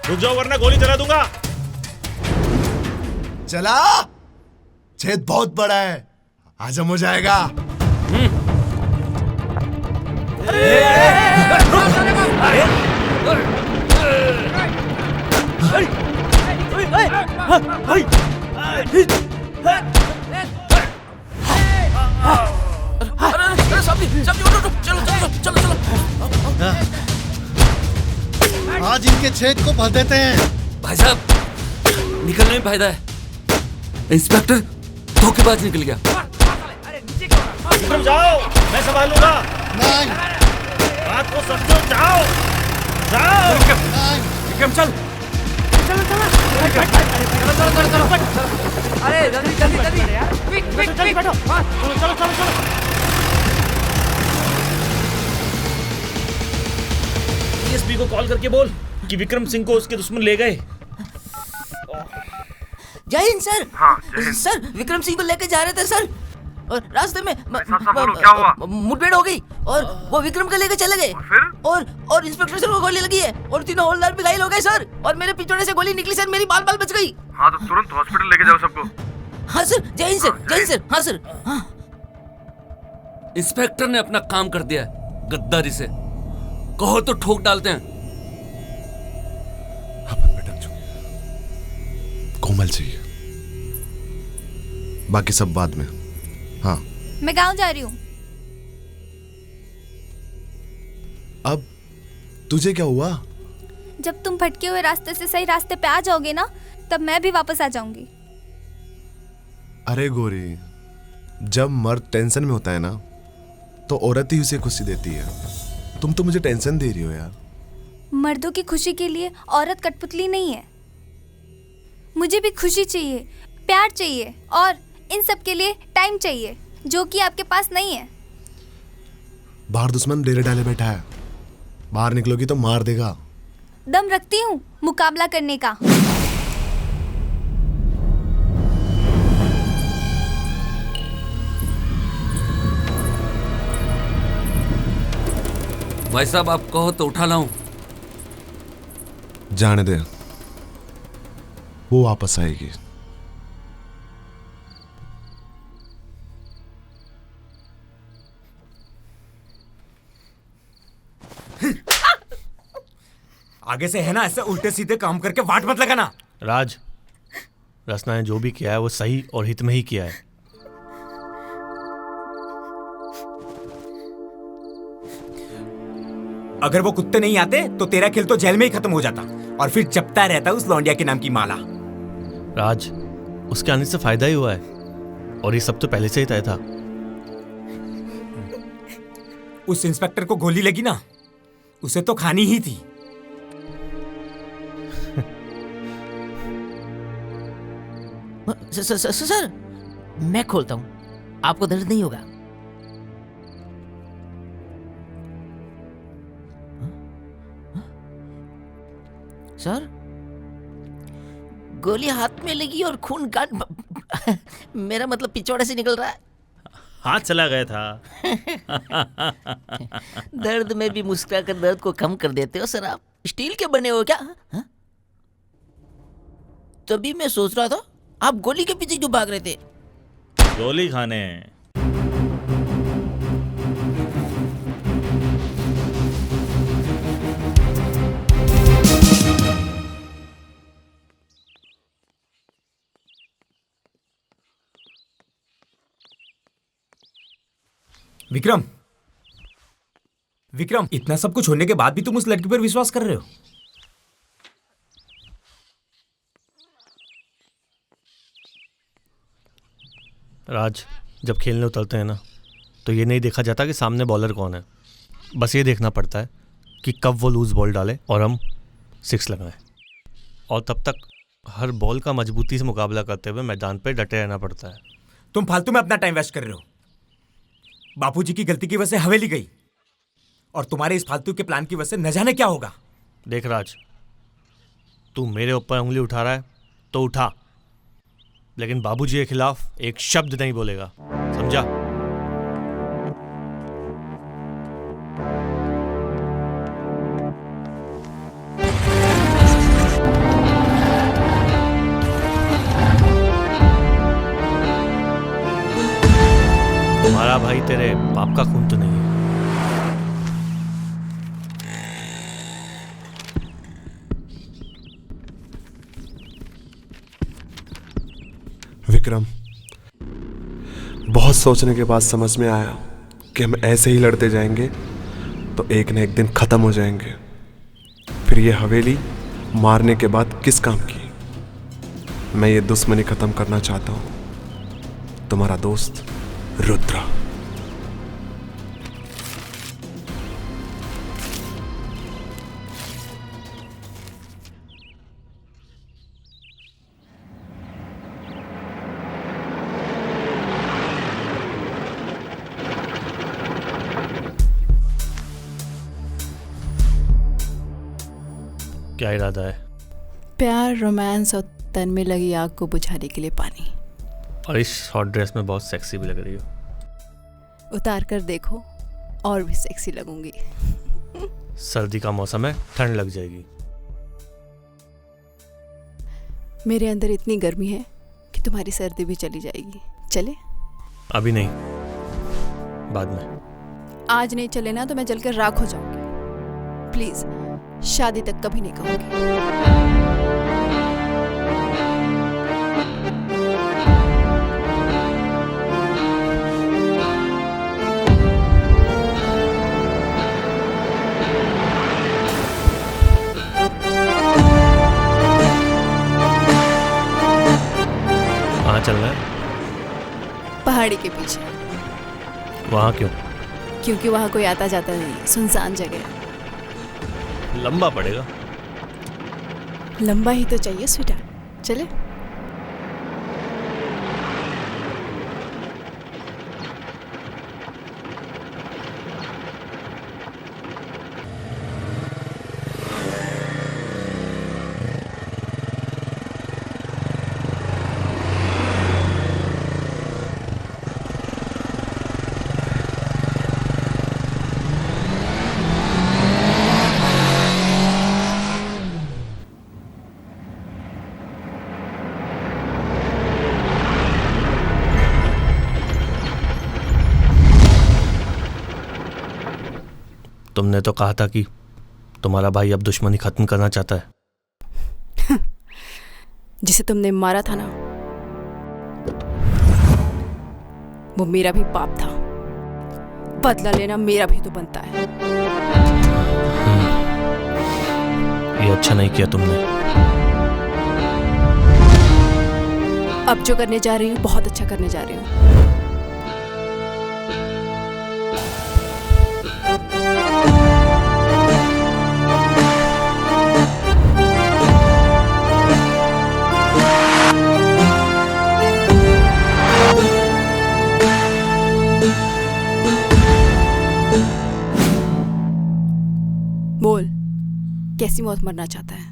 S6: रुक जाओ वरना गोली चला दूंगा।
S12: चला, छेद बहुत बड़ा है, हजम हो जाएगा।
S13: आज इनके छेद को भर देते हैं।
S4: भाई साहब निकलने में फायदा है। इंस्पेक्टर धोखेबाज निकल गया।
S6: विक्रम जाओ, मैं संभालूंगा।
S12: नहीं,
S6: बात को समझो, जाओ जाओ।
S2: विक्रम चल।
S7: अरे जल्दी जल्दी जल्दी, क्विक क्विक क्विक, बैठो।
S6: चलो चलो चलो। डीएसपी को कॉल करके बोल कि विक्रम सिंह को उसके दुश्मन ले गए।
S5: जय हिंद सर।
S20: हाँ,
S5: सर विक्रम सिंह को लेके जा रहे थे सर, और रास्ते में
S20: क्या हुआ?
S5: मुठभेड़ हो गई और वो विक्रम को लेके चले गए। और इंस्पेक्टर सर को गोली लगी है और 3 हवलदार भी घायल हो गए सर, और मेरे पिछोड़े से गोली निकली सर, मेरी बाल बाल बच गई।
S20: हाँ तो तुरंत हॉस्पिटल लेके जाओ सबको।
S5: हाँ सर, जय हिंद सर, जय हिंद सर। हाँ सर। हाँ।
S4: इंस्पेक्टर ने अपना काम कर दिया गद्दारी से, कहो तो ठोक डालते हैं।
S12: कोमल चाहिए, बाकी सब बाद में। हाँ
S10: मैं गांव जा रही हूँ।
S12: अब तुझे क्या हुआ?
S10: जब तुम भटके हुए रास्ते से सही रास्ते पे आ जाओगे ना, तब मैं भी वापस आ जाऊंगी।
S12: अरे गोरी, जब मर्द टेंशन में होता है ना तो औरत ही उसे खुशी देती है। तुम तो मुझे टेंशन दे रही हो यार।
S10: मर्दों की खुशी के लिए औरत कठपुतली नहीं है। मुझे भी खुशी चाहिए, प्यार चाहिए, और इन सब के लिए टाइम चाहिए, जो कि आपके पास नहीं है।
S12: बाहर दुश्मन डेरे डाले बैठा है, बाहर निकलोगी तो मार देगा।
S10: दम रखती हूँ मुकाबला करने का।
S4: भाई साहब आप कहो तो उठा लाऊं?
S12: जाने दे, वो वापस आएगी।
S2: आगे से है ना ऐसे उल्टे सीधे काम करके वाट मत लगाना।
S6: राज, रसना ने जो भी किया है वो सही और हित में ही किया है।
S2: अगर वो कुत्ते नहीं आते तो तेरा खेल तो जेल में ही खत्म हो जाता और फिर जपता रहता उस लौंडिया के नाम की माला।
S6: राज, उसके आने से फायदा ही हुआ है, और ये सब तो पहले से ही तय था।
S2: उस इंस्पेक्टर को गोली लगी ना, उसे तो खानी ही थी।
S5: सर मैं खोलता हूँ, आपको दर्द नहीं होगा। सर गोली हाथ में लगी और खून काट मेरा मतलब पिछवाड़े से निकल रहा है।
S6: हाथ चला गया था।
S5: दर्द में भी मुस्कुराकर दर्द को कम कर देते हो सर आप। स्टील के बने हो क्या? हा? तभी मैं सोच रहा था आप गोली के पीछे क्यों भाग रहे थे?
S6: गोली खाने।
S2: विक्रम, विक्रम, इतना सब कुछ होने के बाद भी तुम उस लड़की पर विश्वास कर रहे हो?
S6: राज, जब खेलने उतरते हैं ना तो ये नहीं देखा जाता कि सामने बॉलर कौन है, बस ये देखना पड़ता है कि कब वो लूज बॉल डाले और हम 6 लगाएं। और तब तक हर बॉल का मजबूती से मुकाबला करते हुए मैदान पे डटे रहना पड़ता है।
S2: तुम फालतू में अपना टाइम वेस्ट कर रहे हो। बापूजी की गलती की वजह से हवेली गई और तुम्हारे इस फालतू के प्लान की वजह से न जाने क्या होगा।
S6: देख राज, तू मेरे ऊपर उंगली उठा रहा है तो उठा, लेकिन बाबूजी के खिलाफ एक शब्द नहीं बोलेगा, समझा? तुम्हारा भाई तेरे बाप का खून तो नहीं है।
S12: विक्रम, बहुत सोचने के बाद समझ में आया कि हम ऐसे ही लड़ते जाएंगे तो एक न एक दिन खत्म हो जाएंगे। फिर ये हवेली मारने के बाद किस काम की?
S21: मैं ये दुश्मनी खत्म करना चाहता हूं। तुम्हारा दोस्त रुद्रा।
S6: क्या इरादा है?
S11: प्यार, रोमांस और तन में लगी आग को बुझाने के लिए पानी।
S6: और इस शॉर्ट ड्रेस में बहुत सेक्सी भी लग रही हो।
S11: उतार कर देखो और भी सेक्सी लगूंगी।
S6: सर्दी का मौसम है, ठंड लग जाएगी।
S11: मेरे अंदर इतनी गर्मी है कि तुम्हारी सर्दी भी चली जाएगी। चले?
S6: अभी नहीं, बाद में।
S11: आज नहीं चले ना तो मैं जलकर राख हो जाऊंगी। प्लीज, शादी तक कभी नहीं कहूंगी।
S6: कहाँ चल रहा है?
S11: पहाड़ी के पीछे।
S6: वहाँ क्यों?
S11: क्योंकि वहाँ कोई आता जाता नहीं है, सुनसान जगह है।
S6: लंबा पड़ेगा।
S11: लंबा ही तो चाहिए स्वीटहार्ट। चले?
S6: तुमने तो कहा था कि तुम्हारा भाई अब दुश्मनी खत्म करना चाहता है।
S11: जिसे तुमने मारा था ना, वो मेरा भी पाप था। बदला लेना मेरा भी तो बनता है।
S6: ये अच्छा नहीं किया तुमने।
S11: अब जो करने जा रही हूँ बहुत अच्छा करने जा रही हूँ। बोल, कैसी मौत मरना चाहता है?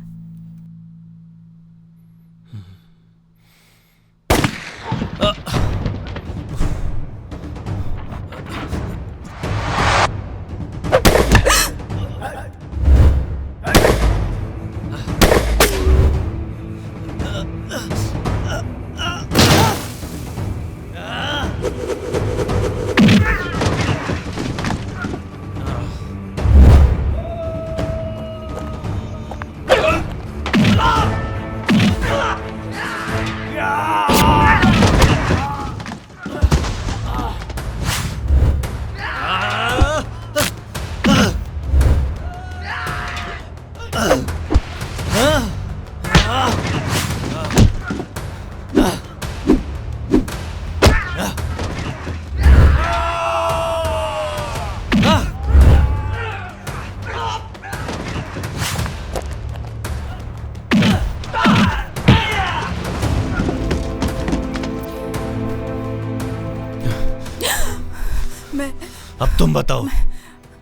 S6: अब तुम बताओ,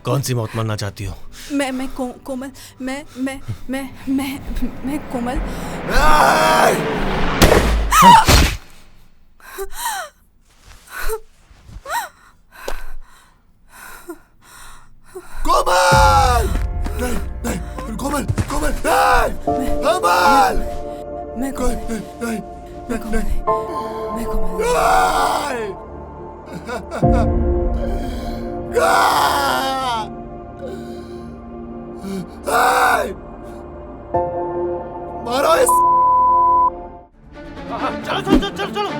S6: कौन सी मौत मरना चाहती हो?
S11: मैं कोमल, मैं कोमल।
S12: कोमल! नहीं, कोमल, कोमल, नहीं! कोमल!
S11: मैं कोमल, मैं कोमल।
S12: मारो इस।
S8: चलो।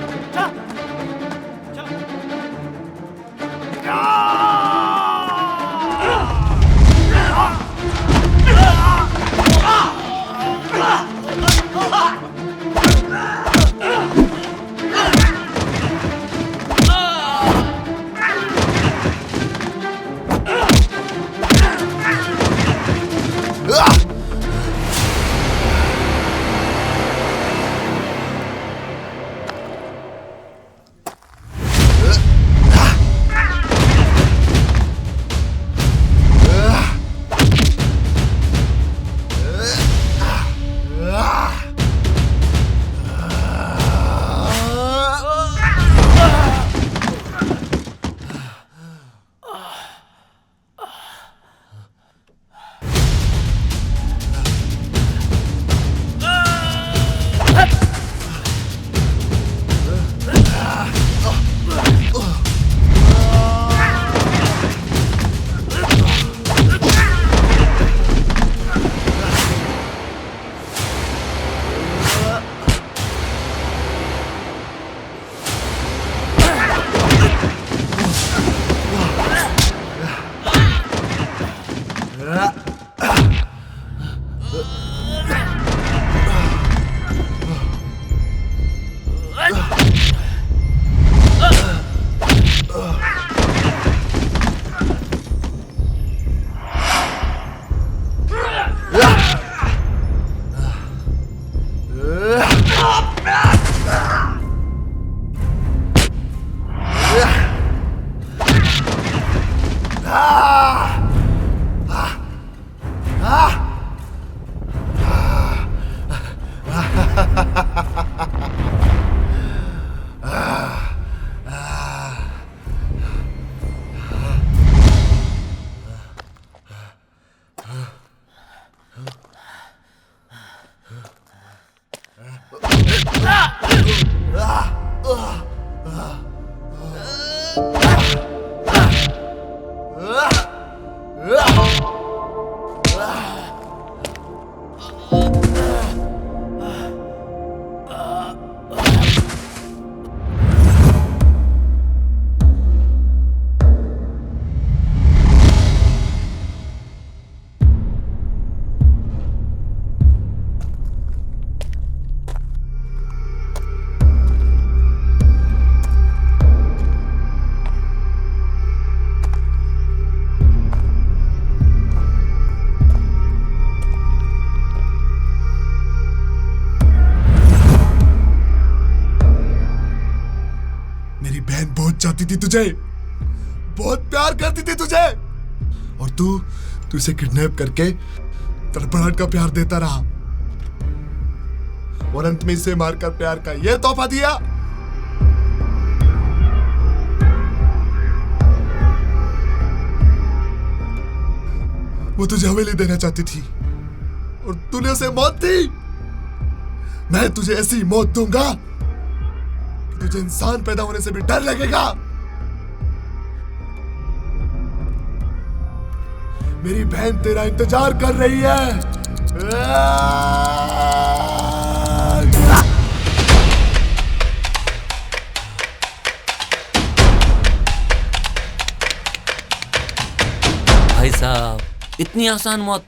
S12: चाहती थी तुझे, बहुत प्यार करती थी तुझे, और तू इसे किडनैप करके तड़पड़ाहट का प्यार देता रहा और अंत में इसे मारकर प्यार का यह तोहफा दिया। वो तुझे हवेली देना चाहती थी और तूने उसे मौत दी। मैं तुझे ऐसी मौत दूंगा कि तुझे इंसान पैदा होने से भी डर लगेगा। मेरी बहन तेरा इंतजार कर रही है।
S4: भाई साहब, इतनी आसान मौत,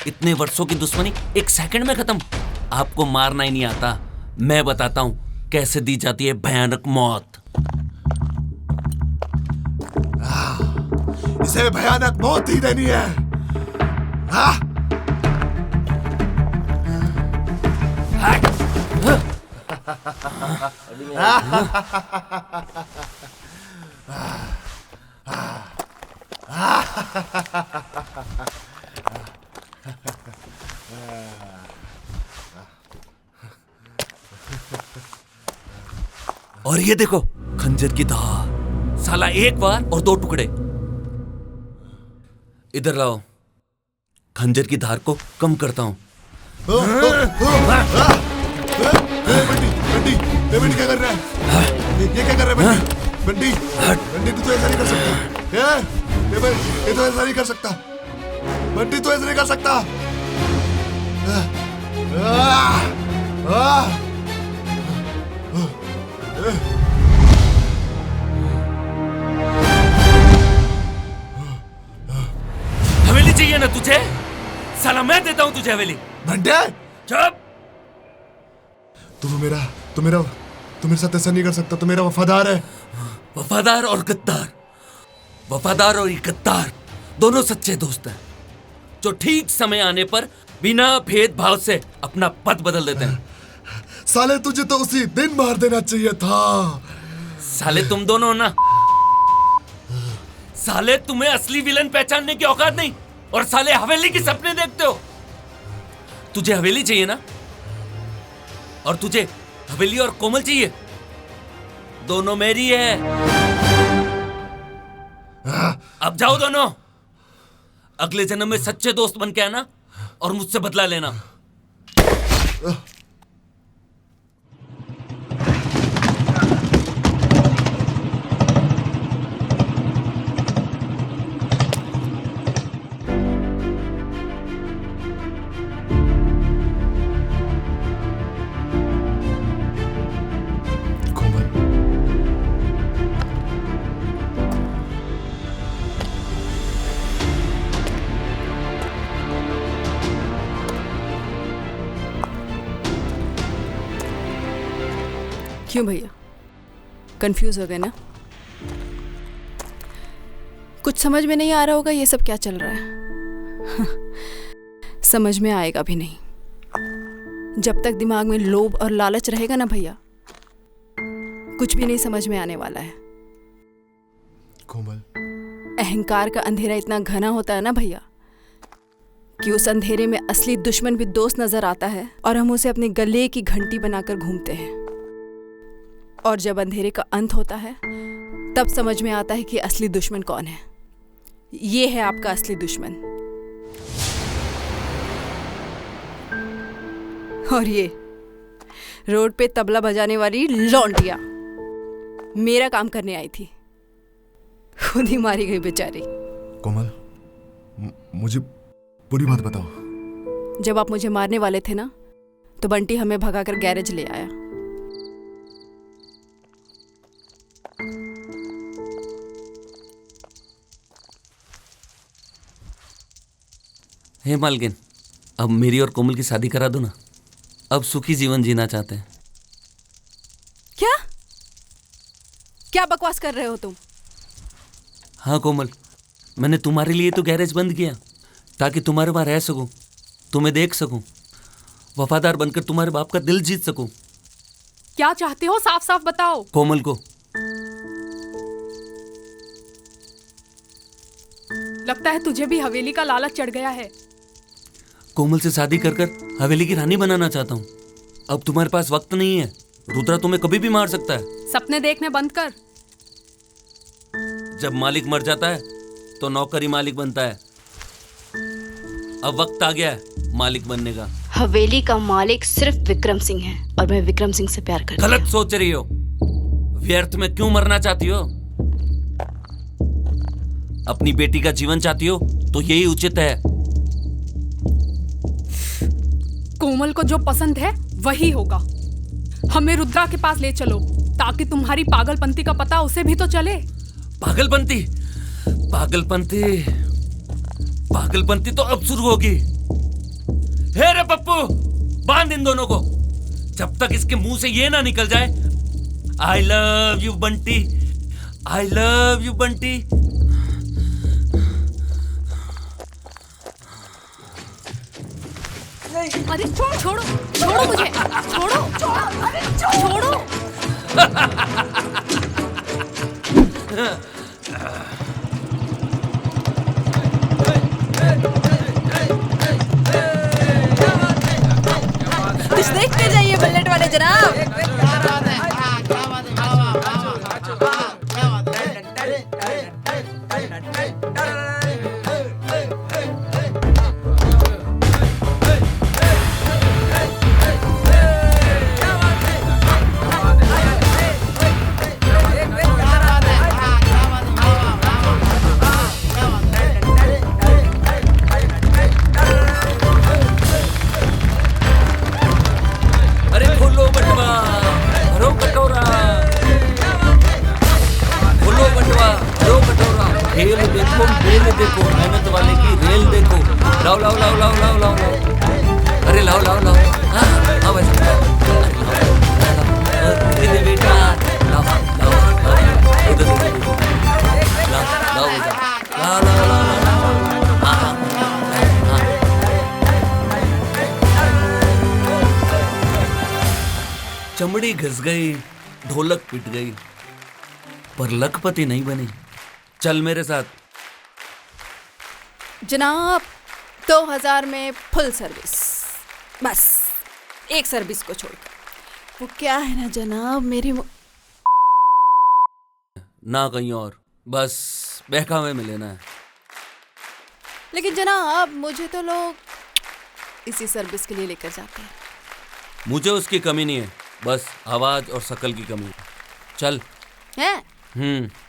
S4: इतने वर्षों की दुश्मनी एक सेकंड में खत्म। आपको मारना ही नहीं आता, मैं बताता हूं कैसे दी जाती है भयानक मौत।
S12: इसे भयानक मौत ही देनी है।
S4: और ये देखो खंजर की धार, साला एक बार और दो टुकड़े। इधर लाओ, खंजर की धार को कम करता हूं।
S12: बंटी क्या कर रहा है? ये क्या कर रहा है बंटी? बंटी तू तो ऐसा नहीं कर सकता। ये तो ऐसा नहीं कर सकता। बंटी तू ऐसा नहीं कर सकता।
S4: हवेली चाहिए ना तुझे? साला मैं देता हूं तुझे हवेली।
S12: बंटे
S4: चुप।
S12: तू मेरे साथ ऐसा नहीं कर सकता। तू मेरा वफादार है।
S4: वफादार और गद्दार, वफादार और गद्दार दोनों सच्चे दोस्त हैं, जो ठीक समय आने पर बिना भेदभाव से अपना पद बदल देते हैं।
S12: साले तुझे तो उसी दिन मार देना चाहिए था।
S4: साले तुम दोनों ना, साले तुम्हें असली विलन पहचानने की औकात नहीं, और साले हवेली के सपने देखते हो। तुझे हवेली चाहिए ना, और तुझे हवेली और कोमल चाहिए, दोनों मेरी है। अब जाओ दोनों, अगले जन्म में सच्चे दोस्त बन के आना और मुझसे बदला लेना।
S11: क्यों भैया, कंफ्यूज हो गए ना? कुछ समझ में नहीं आ रहा होगा ये सब क्या चल रहा है। समझ में आएगा भी नहीं। जब तक दिमाग में लोभ और लालच रहेगा ना भैया, कुछ भी नहीं समझ में आने वाला है।
S12: कोमल,
S11: अहंकार का अंधेरा इतना घना होता है ना भैया कि उस अंधेरे में असली दुश्मन भी दोस्त नजर आता है और हम उसे अपने गले की घंटी बनाकर घूमते हैं। और जब अंधेरे का अंत होता है तब समझ में आता है कि असली दुश्मन कौन है। ये है आपका असली दुश्मन। और ये रोड पे तबला बजाने वाली लौंडिया मेरा काम करने आई थी, खुद ही मारी गई बेचारी।
S21: कोमल, मुझे पूरी बात बताओ।
S11: जब आप मुझे मारने वाले थे ना तो बंटी हमें भगाकर गैरेज ले आया।
S4: हे मालकिन, अब मेरी और कोमल की शादी करा दो ना। अब सुखी जीवन जीना चाहते हैं।
S11: क्या क्या बकवास कर रहे हो तुम?
S4: हाँ कोमल, मैंने तुम्हारे लिए तो गैरेज बंद किया ताकि तुम्हारे वहां रह सकूं, तुम्हें देख सकूं, वफादार बनकर तुम्हारे बाप का दिल जीत सकूं।
S18: क्या चाहते हो साफ साफ बताओ।
S4: कोमल को।
S18: लगता है तुझे भी हवेली का लालच चढ़ गया है।
S4: कोमल से शादी कर कर हवेली की रानी बनाना चाहता हूँ। अब तुम्हारे पास वक्त नहीं है। रुद्रा तुम्हें कभी भी मार सकता है।
S18: सपने देखने बंद कर।
S4: जब मालिक मर जाता है तो नौकर ही मालिक बनता है। अब वक्त आ गया है मालिक बनने का।
S14: हवेली का मालिक सिर्फ विक्रम सिंह है और मैं विक्रम सिंह से प्यार करती हूँ।
S4: गलत सोच रही हो। व्यर्थ में क्यों मरना चाहती हो? अपनी बेटी का जीवन चाहती हो तो यही उचित है।
S18: कोमल को जो पसंद है वही होगा। हमें रुद्रा के पास ले चलो ताकि तुम्हारी पागलपंती का पता उसे भी तो चले।
S4: पागलपंती? पागलपंती? पागलपंती तो अब शुरू होगी। हे रे पप्पू, बांध इन दोनों को जब तक इसके मुंह से ये ना निकल जाए आई love you Bunty, I love you Bunty.
S18: अरे छोड़ो छोड़ो मुझे, छोड़ो अरे छोड़ो।
S11: कुछ देखते जाइए बुलेट वाले जनाब।
S4: देखो मेहनत वाले की रेल देखो। लाओ लाओ लाओ लाओ लाओ लाओ लाओ। अरे लाओ लाओ लाओ। हाँ बस दे बेटा। लाओ लाओ उधर लाओ लाओ बेटा। लाओ लाओ लाओ। हाँ हाँ। चमड़ी घिस गई, ढोलक पिट गई, पर लखपति नहीं बनी। चल मेरे साथ।
S11: जनाब 2000 में फुल सर्विस, बस एक सर्विस को छोड़कर। वो क्या है ना जनाब, मेरी
S4: ना कहीं और, बस बहकावे में लेना है।
S11: लेकिन जनाब मुझे तो लोग इसी सर्विस के लिए लेकर जाते हैं।
S4: मुझे उसकी कमी नहीं है, बस आवाज और शकल की कमी। चल।
S11: है?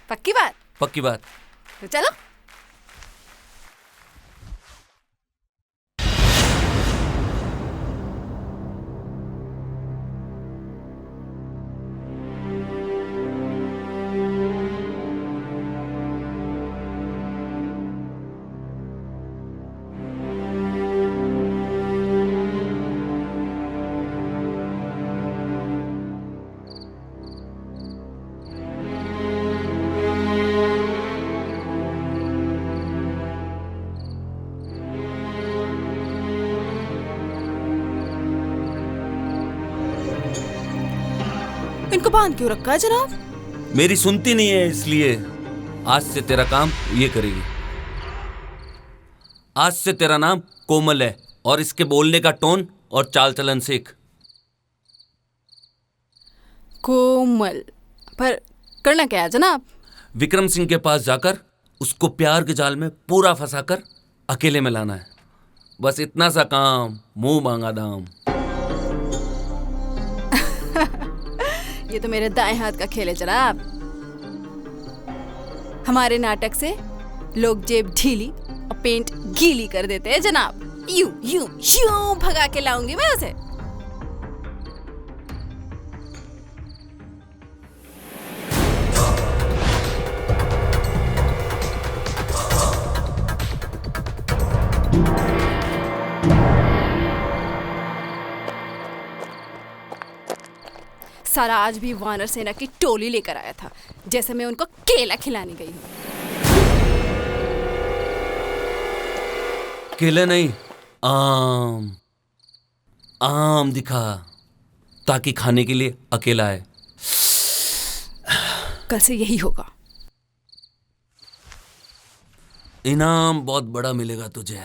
S11: पक्की बात?
S4: पक्की बात।
S11: तो चलो। इनको बांध क्यों रखा है जनाब?
S4: मेरी सुनती नहीं है इसलिए। आज से तेरा काम ये करेगी। आज से तेरा नाम कोमल है और इसके बोलने का टोन और चाल चलन सीख।
S14: कोमल, पर करना क्या है जनाब?
S4: विक्रम सिंह के पास जाकर उसको प्यार के जाल में पूरा फंसाकर अकेले में लाना है। बस इतना सा काम, मुंह मांगा दाम।
S14: ये तो मेरे दाएं हाथ का खेल है जनाब। हमारे नाटक से लोग जेब ढीली और पेंट गीली कर देते हैं जनाब। यूं यूं यूं भगा के लाऊंगी मैं उसे। सारा आज भी वानर सेना की टोली लेकर आया था, जैसे मैं उनको केला खिलाने गई हूँ।
S4: केले नहीं, आम। आम दिखा ताकि खाने के लिए अकेला है।
S14: कल से यही होगा।
S4: इनाम बहुत बड़ा मिलेगा तुझे।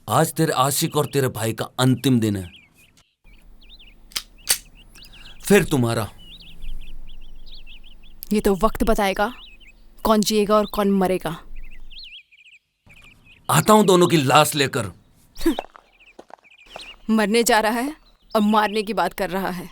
S4: आज तेरे आशिक और तेरे भाई का अंतिम दिन है। फिर तुम्हारा।
S14: ये तो वक्त बताएगा कौन जिएगा और कौन मरेगा।
S4: आता हूं दोनों की लाश लेकर।
S14: मरने जा रहा है और मारने की बात कर रहा है।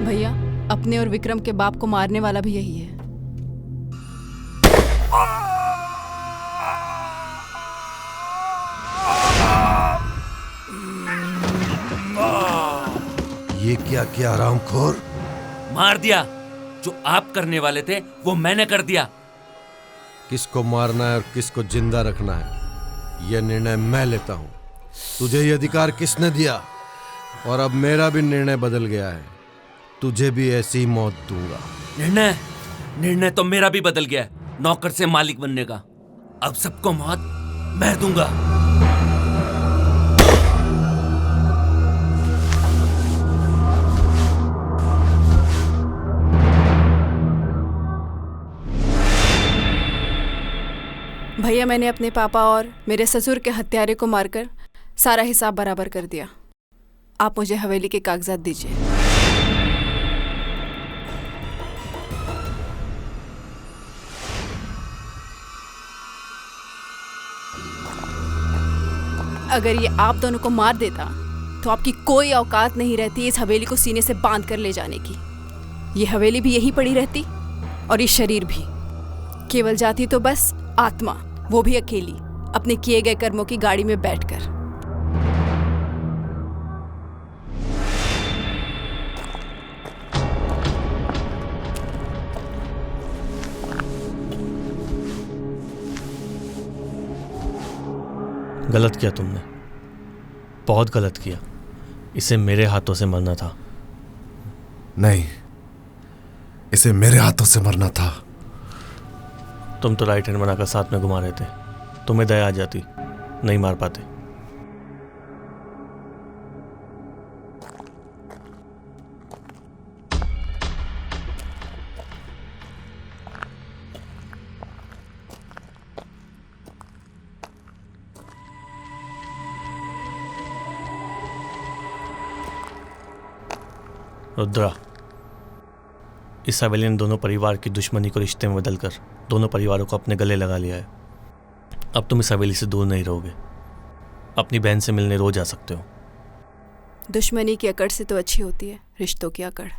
S14: भैया, अपने और विक्रम के बाप को मारने वाला भी यही है।
S15: ये क्या किया रामखोर?
S4: मार दिया। जो आप करने वाले थे वो मैंने कर दिया।
S15: किसको मारना है और किसको जिंदा रखना है यह निर्णय मैं लेता हूं। तुझे ये अधिकार किसने दिया? और अब मेरा भी निर्णय बदल गया है। तुझे भी ऐसी मौत दूंगा।
S4: निर्णय तो मेरा भी बदल गया है, नौकर से मालिक बनने का। अब सबको मौत मैं दूंगा।
S14: भैया, मैंने अपने पापा और मेरे ससुर के हत्यारे को मारकर सारा हिसाब बराबर कर दिया। आप मुझे हवेली के कागजात दीजिए। अगर ये आप दोनों को मार देता तो आपकी कोई औकात नहीं रहती इस हवेली को सीने से बांध कर ले जाने की। ये हवेली भी यहीं पड़ी रहती और ये शरीर भी। केवल जाती तो बस आत्मा, वो भी अकेली, अपने किए गए कर्मों की गाड़ी में बैठकर।
S1: गलत किया तुमने, बहुत गलत किया। इसे मेरे हाथों से मरना था।
S12: नहीं, इसे मेरे हाथों से मरना था।
S1: तुम तो राइट हैंड बनाकर साथ में घुमा रहे थे, तुम्हें दया आ जाती, नहीं मार पाते। रुद्रा, इस हवेली ने दोनों परिवार की दुश्मनी को रिश्ते में बदलकर दोनों परिवारों को अपने गले लगा लिया है। अब तुम इस हवेली से दूर नहीं रहोगे, अपनी बहन से मिलने रोज आ सकते हो।
S14: दुश्मनी की अकड़ से तो अच्छी होती है रिश्तों की अकड़।